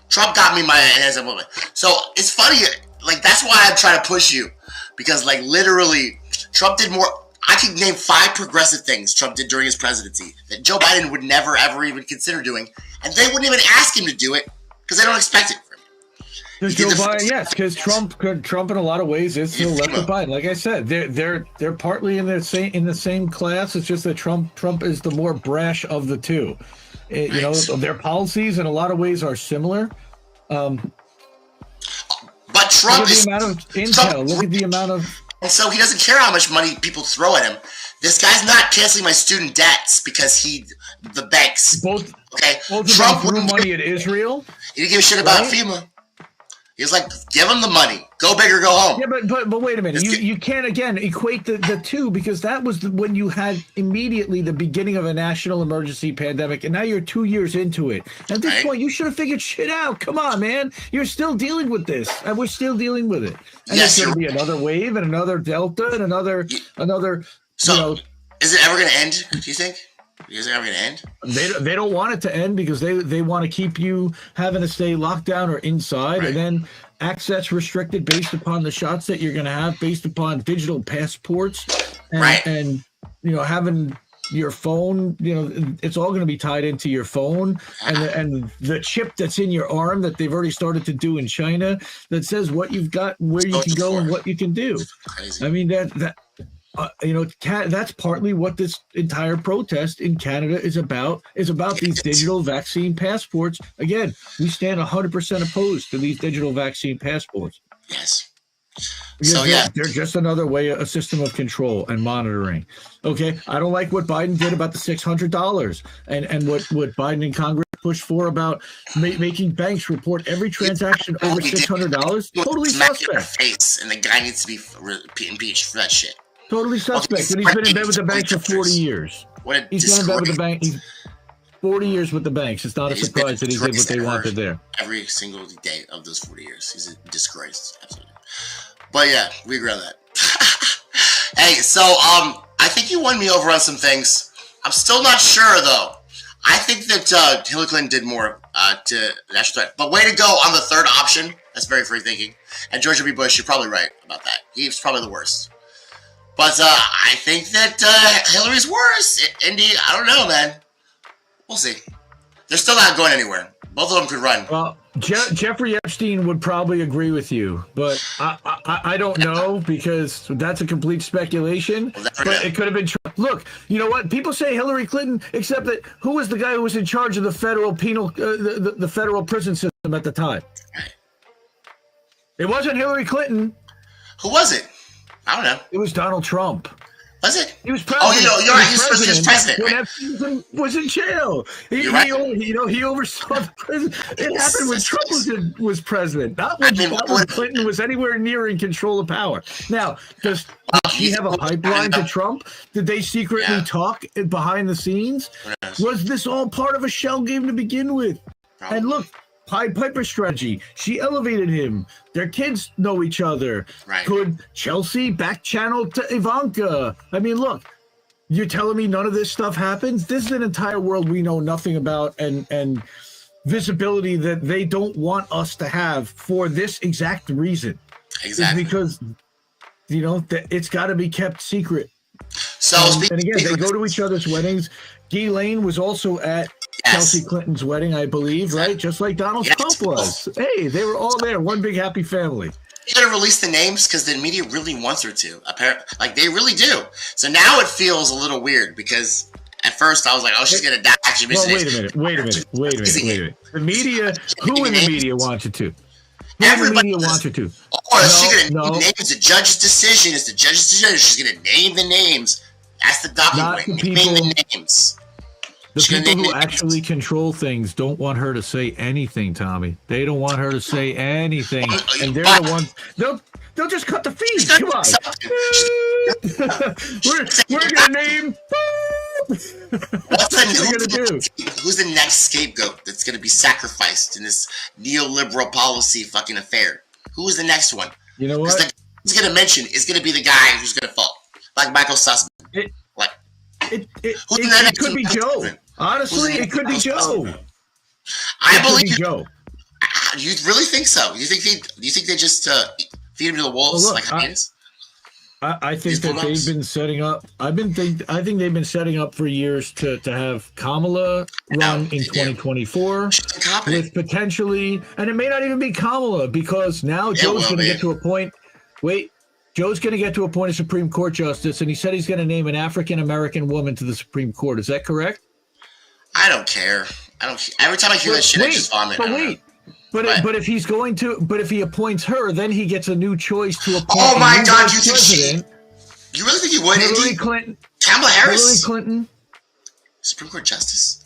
Trump got me my enhanced unemployment. So it's funny, like that's why I'm trying to push you, because like literally, Trump did more. I could name 5 progressive things Trump did during his presidency that Joe Biden would never, ever even consider doing. And they wouldn't even ask him to do it because they don't expect it from him. Because Joe Biden, yes, because Trump in a lot of ways is to the left of Biden. Like I said, they're partly in the same class. It's just that Trump is the more brash of the two. You know, their policies in a lot of ways are similar. But Trump is... Look at the amount of intel. Look at the amount of... And so he doesn't care how much money people throw at him. This guy's not canceling my student debts because the banks. Both Trump threw money at Israel. He didn't give a shit about FEMA. He was like, give him the money. Go big or go home. Yeah, but wait a minute. You can't, again, equate the two, because that was when you had immediately the beginning of a national emergency pandemic, and now you're 2 years into it. At this point, you should have figured shit out. Come on, man. You're still dealing with this, and we're still dealing with it. And there's going to be another wave and another delta and another. So, is it ever going to end, do you think? Is it ever going to end? They don't want it to end because they want to keep you having to stay locked down or inside, and then access restricted based upon the shots that you're going to have, based upon digital passports, and having your phone. It's all going to be tied into your phone, and the chip that's in your arm that they've already started to do in China that says what you've got, where you can go, and what you can do. I mean that's partly what this entire protest in Canada is about these digital vaccine passports. Again, we stand 100% opposed to these digital vaccine passports. Yes. Because they're just another way, a system of control and monitoring. Okay, I don't like what Biden did about the $600 and what Biden in Congress pushed for about making banks report every transaction over $600. Totally suspect. Face, and the guy needs to be impeached for that shit. Totally suspect. And he's been in bed with the banks for 40 years. He's been in bed with the bank. He's 40 years with the banks. It's not a surprise that he did what they wanted there. Every single day of those 40 years, he's a disgrace. Absolutely. But yeah, we agree on that. Hey, so I think you won me over on some things. I'm still not sure though. I think that Hillary Clinton did more to the national threat. But way to go on the third option. That's very free thinking. And George W. Bush, you're probably right about that. He's probably the worst. But I think that Hillary's worse. Indy, I don't know, man. We'll see. They're still not going anywhere. Both of them could run. Well, Jeffrey Epstein would probably agree with you, but I don't know because that's a complete speculation. But it could have been Trump. Look, you know what? People say Hillary Clinton, except that who was the guy who was in charge of the federal penal, the federal prison system at the time? It wasn't Hillary Clinton. Who was it? I don't know. It was Donald Trump. Was it? He was president. Oh, you're right. He was president. When Epstein was in jail. He oversaw the prison. It happened when Trump was president, not when Clinton was anywhere near in control of power. Now, does he have a pipeline to Trump? Did they secretly talk behind the scenes? Was this all part of a shell game to begin with? And look, Pied Piper strategy. She elevated him. Their kids know each other. Right. Could Chelsea back channel to Ivanka? I mean, look, you're telling me none of this stuff happens? This is an entire world we know nothing about and visibility that they don't want us to have for this exact reason. Exactly. It's because, it's got to be kept secret. So, and again, they go to each other's weddings. Guy Lane was also at Chelsea Clinton's wedding, I believe, right? Just like Donald Trump was. Hey, they were all there. One big happy family. You gotta release the names because the media really wants her to. Apparently, like they really do. So now it feels a little weird because at first I was like, "Oh, she's gonna die." Well, wait a minute. The media, who in the media wants her to? Everybody wants her to. Oh, is she gonna name names? The judge's decision. It's the judge's decision. She's gonna name the names. That's the document. Name the names. The people who actually control things don't want her to say anything, Tommy. They don't want her to say anything, and they're the ones. They'll just cut the feed. Come on. we're gonna name. What's who's the next scapegoat that's gonna be sacrificed in this neoliberal policy fucking affair? Who's the next one? You know what? Who's gonna mention is gonna be the guy who's gonna fall, like Michael Sussman. It could be Joe. Honestly, it could be Joe. I believe Joe. You really think so? You think they just feed him to the wolves like hyenas? I think that they've been setting up. I think they've been setting up for years to have Kamala run in 2024 with potentially, and it may not even be Kamala because now Joe's going to get to a point. Joe's going to get to a point of Supreme Court justice, and he said he's going to name an African-American woman to the Supreme Court. Is that correct? I don't care. Every time I hear that shit, I just vomit. But if he's going to, if he appoints her, then he gets a new choice to appoint. Oh my God! You think you really think he would? Hillary Clinton, Kamala Harris, Hillary Clinton, Supreme Court justice.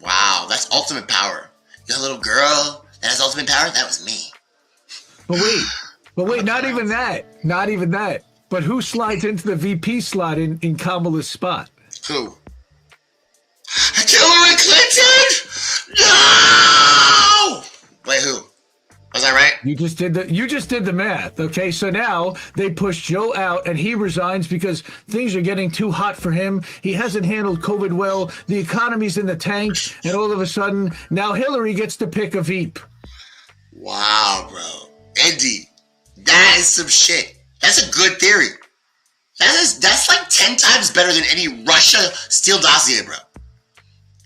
Wow, that's ultimate power. You're a little girl that has ultimate power. That was me. But wait, not even that. But who slides into the VP slot in Kamala's spot? Who? Hillary Clinton! No! Wait, who? Was I right? You just did the math. Okay, so now they push Joe out and he resigns because things are getting too hot for him. He hasn't handled COVID well. The economy's in the tank, and all of a sudden now Hillary gets to pick a Veep. Wow, bro. Eddie, that is some shit. That's a good theory. That's like 10 times better than any Russia Steele dossier, bro.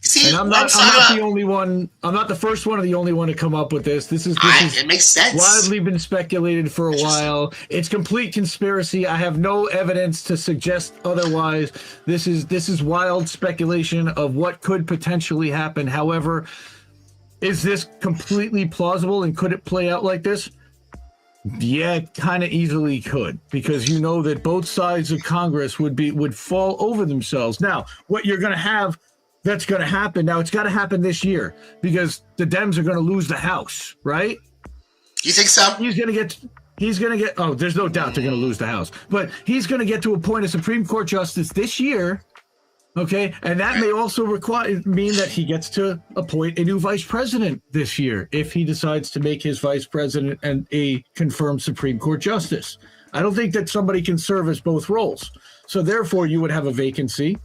See, and I'm not the only one. I'm not the first one or the only one to come up with this. This is it makes sense. Widely been speculated for a while. It's complete conspiracy. I have no evidence to suggest otherwise. This is wild speculation of what could potentially happen. However, is this completely plausible and could it play out like this? Yeah, it kind of easily could, because you know that both sides of Congress would fall over themselves. Now, what you're going to have that's going to happen. Now, it's got to happen this year because the Dems are going to lose the House, right? You think so? He's going to get, oh, there's no doubt they're going to lose the House. But he's going to get to appoint a Supreme Court justice this year, okay? And that may also mean that he gets to appoint a new vice president this year if he decides to make his vice president and a confirmed Supreme Court justice. I don't think that somebody can serve as both roles. So therefore, you would have a vacancy.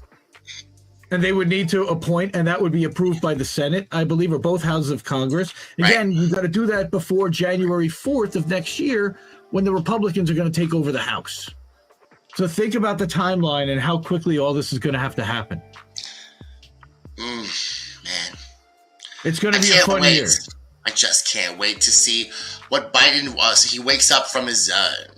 And they would need to appoint, and that would be approved by the Senate, I believe, or both houses of Congress. Again, you've got to do that before January 4th of next year when the Republicans are going to take over the House. So think about the timeline and how quickly all this is going to have to happen. Man. It's going to be a fun year. I just can't wait to see what Biden was. He wakes up from his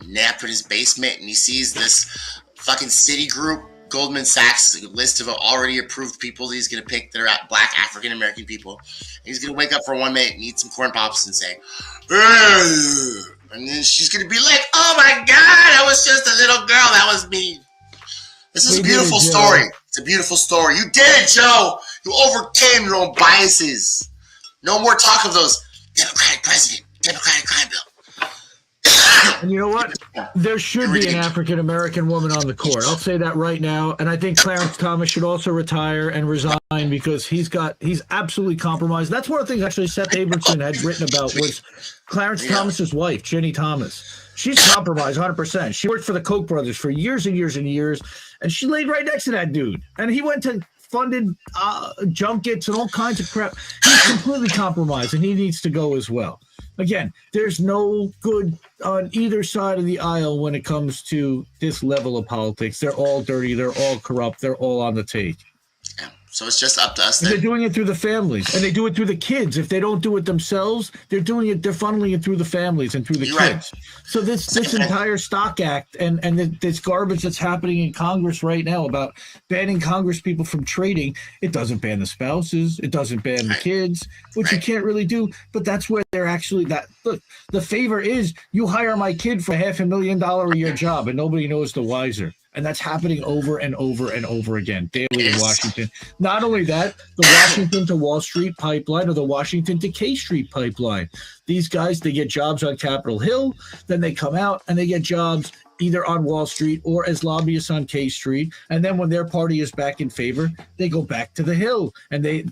nap in his basement and he sees this fucking Citigroup Goldman Sachs list of already approved people he's going to pick that are black African American people. And he's going to wake up for 1 minute and eat some corn pops and say, "Ugh." And then she's going to be like, "Oh my God, I was just a little girl. That was me." This is a beautiful story. It's a beautiful story. You did it, Joe. You overcame your own biases. No more talk of those Democratic president, Democratic crime bill. And you know what? There should be an African-American woman on the court. I'll say that right now. And I think Clarence Thomas should also retire and resign because he's absolutely compromised. That's one of the things actually Seth Abramson had written about was Clarence Thomas's wife, Jenny Thomas. She's compromised 100%. She worked for the Koch brothers for years and years and years. And she laid right next to that dude. And he went to funded junkets and all kinds of crap. He's completely compromised and he needs to go as well. Again, there's no good on either side of the aisle when it comes to this level of politics. They're all dirty. They're all corrupt. They're all on the take. Yeah. So it's just up to us. They're doing it through the families, and they do it through the kids. If they don't do it themselves, they're funneling it through the families and through the kids. Right. So this entire Stock Act and this garbage that's happening in Congress right now about banning Congress people from trading, it doesn't ban the spouses, it doesn't ban the kids, which you can't really do. But that's where they're actually look. The favor is you hire my kid for $500,000 a year job, and nobody knows the wiser. And that's happening over and over and over again daily in Washington. Not only that, the Washington to Wall Street pipeline or the Washington to K Street pipeline. These guys, they get jobs on Capitol Hill, then they come out and they get jobs either on Wall Street or as lobbyists on K Street. And then when their party is back in favor, they go back to the Hill and then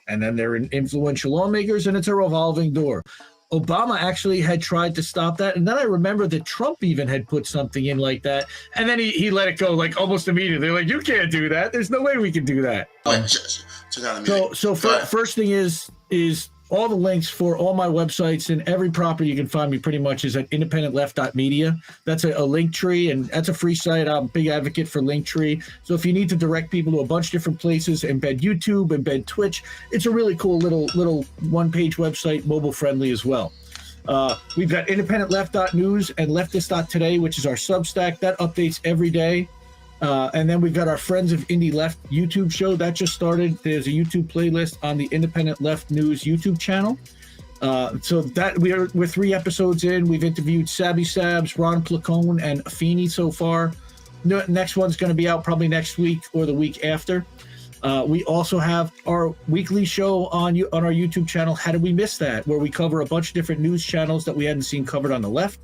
they're influential lawmakers, and it's a revolving door. Obama actually had tried to stop that. And then I remember that Trump even had put something in like that. And then he let it go like almost immediately. They're like, you can't do that. There's no way we can do that. First thing is all the links for all my websites and every property you can find me pretty much is at independentleft.media. That's a link tree, and that's a free site. I'm a big advocate for Linktree. So if you need to direct people to a bunch of different places, embed YouTube, embed Twitch, it's a really cool little one-page website, mobile friendly as well. We've got independentleft.news and leftist.today, which is our Substack. That updates every day. And then we've got our Friends of Indie Left YouTube show that just started. There's a YouTube playlist on the Independent Left News YouTube channel. So that we're 3 episodes in. We've interviewed Sabby Sabs, Ron Placone, and Afeni so far. Next one's going to be out probably next week or the week after. We also have our weekly show on our YouTube channel, How Did We Miss That?, where we cover a bunch of different news channels that we hadn't seen covered on the left.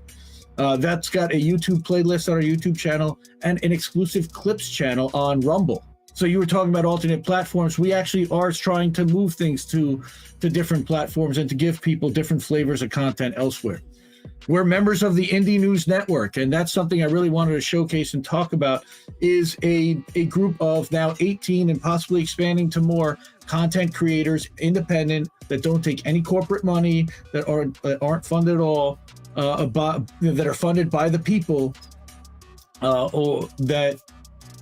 That's got a YouTube playlist on our YouTube channel and an exclusive clips channel on Rumble. So you were talking about alternate platforms. We actually are trying to move things to different platforms and to give people different flavors of content elsewhere. We're members of the Indie News Network, and that's something I really wanted to showcase and talk about, is a group of now 18 and possibly expanding to more content creators, independent, that don't take any corporate money, that aren't funded at all, that are funded by the people, or that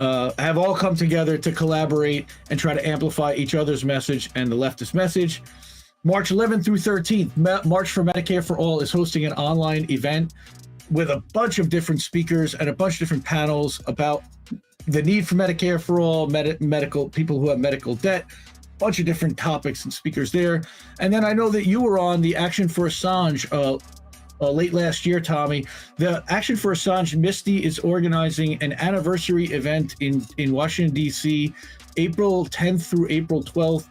have all come together to collaborate and try to amplify each other's message and the leftist message. March 11th through 13th, March for Medicare for All is hosting an online event with a bunch of different speakers and a bunch of different panels about the need for Medicare for all, medical people who have medical debt, a bunch of different topics and speakers there. And then I know that you were on the Action for Assange late last year, Tommy. The Action for Assange, Misty is organizing an anniversary event in Washington, D.C. April 10th through April 12th.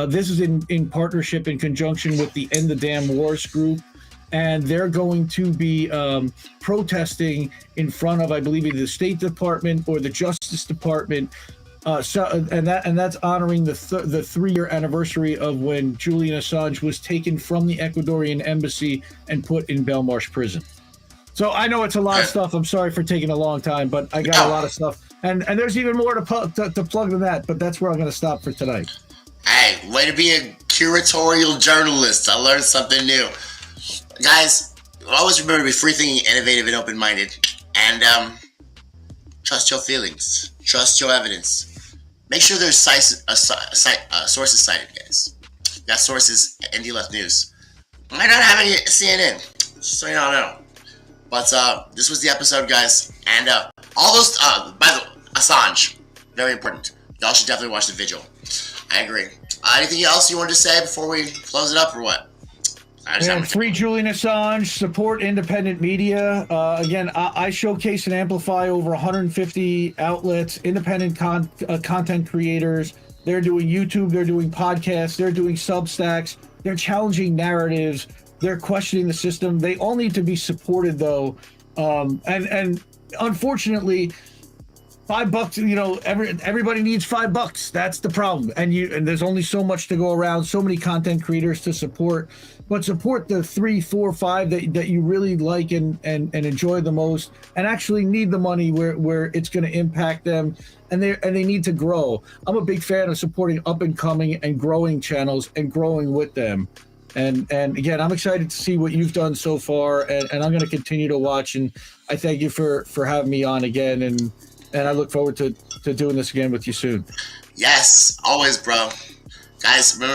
This is in partnership, in conjunction with the End the Damn Wars group. And they're going to be protesting in front of, I believe, either the State Department or the Justice Department. And that's honoring the 3-year anniversary of when Julian Assange was taken from the Ecuadorian embassy and put in Belmarsh prison. So I know it's a lot of stuff. I'm sorry for taking a long time, but I got a lot of stuff. And there's even more to plug than that, but that's where I'm going to stop for tonight. Hey, way to be a curatorial journalist. I learned something new. Guys, always remember to be free-thinking, innovative, and open-minded. And trust your feelings. Trust your evidence. Make sure there's sources cited, guys. Got sources, ND Left News. Might not have any CNN, just so you all know. But this was the episode, guys. And all those, by the way, Assange, very important. Y'all should definitely watch the vigil. I agree. Anything else you wanted to say before we close it up, or what? Free Julian Assange, support independent media. Again, I showcase and amplify over 150 outlets, independent content creators. They're doing YouTube, they're doing podcasts, they're doing Substacks, they're challenging narratives, they're questioning the system. They all need to be supported, though. And unfortunately, $5, you know, everybody needs $5. That's the problem. And there's only so much to go around, so many content creators to support. But support the 3, 4, 5 that you really like and enjoy the most, and actually need the money where it's going to impact them, and they need to grow. I'm a big fan of supporting up and coming and growing channels and growing with them. And again, I'm excited to see what you've done so far, and I'm going to continue to watch. And I thank you for having me on again, and I look forward to doing this again with you soon. Yes, always, bro. Guys, remember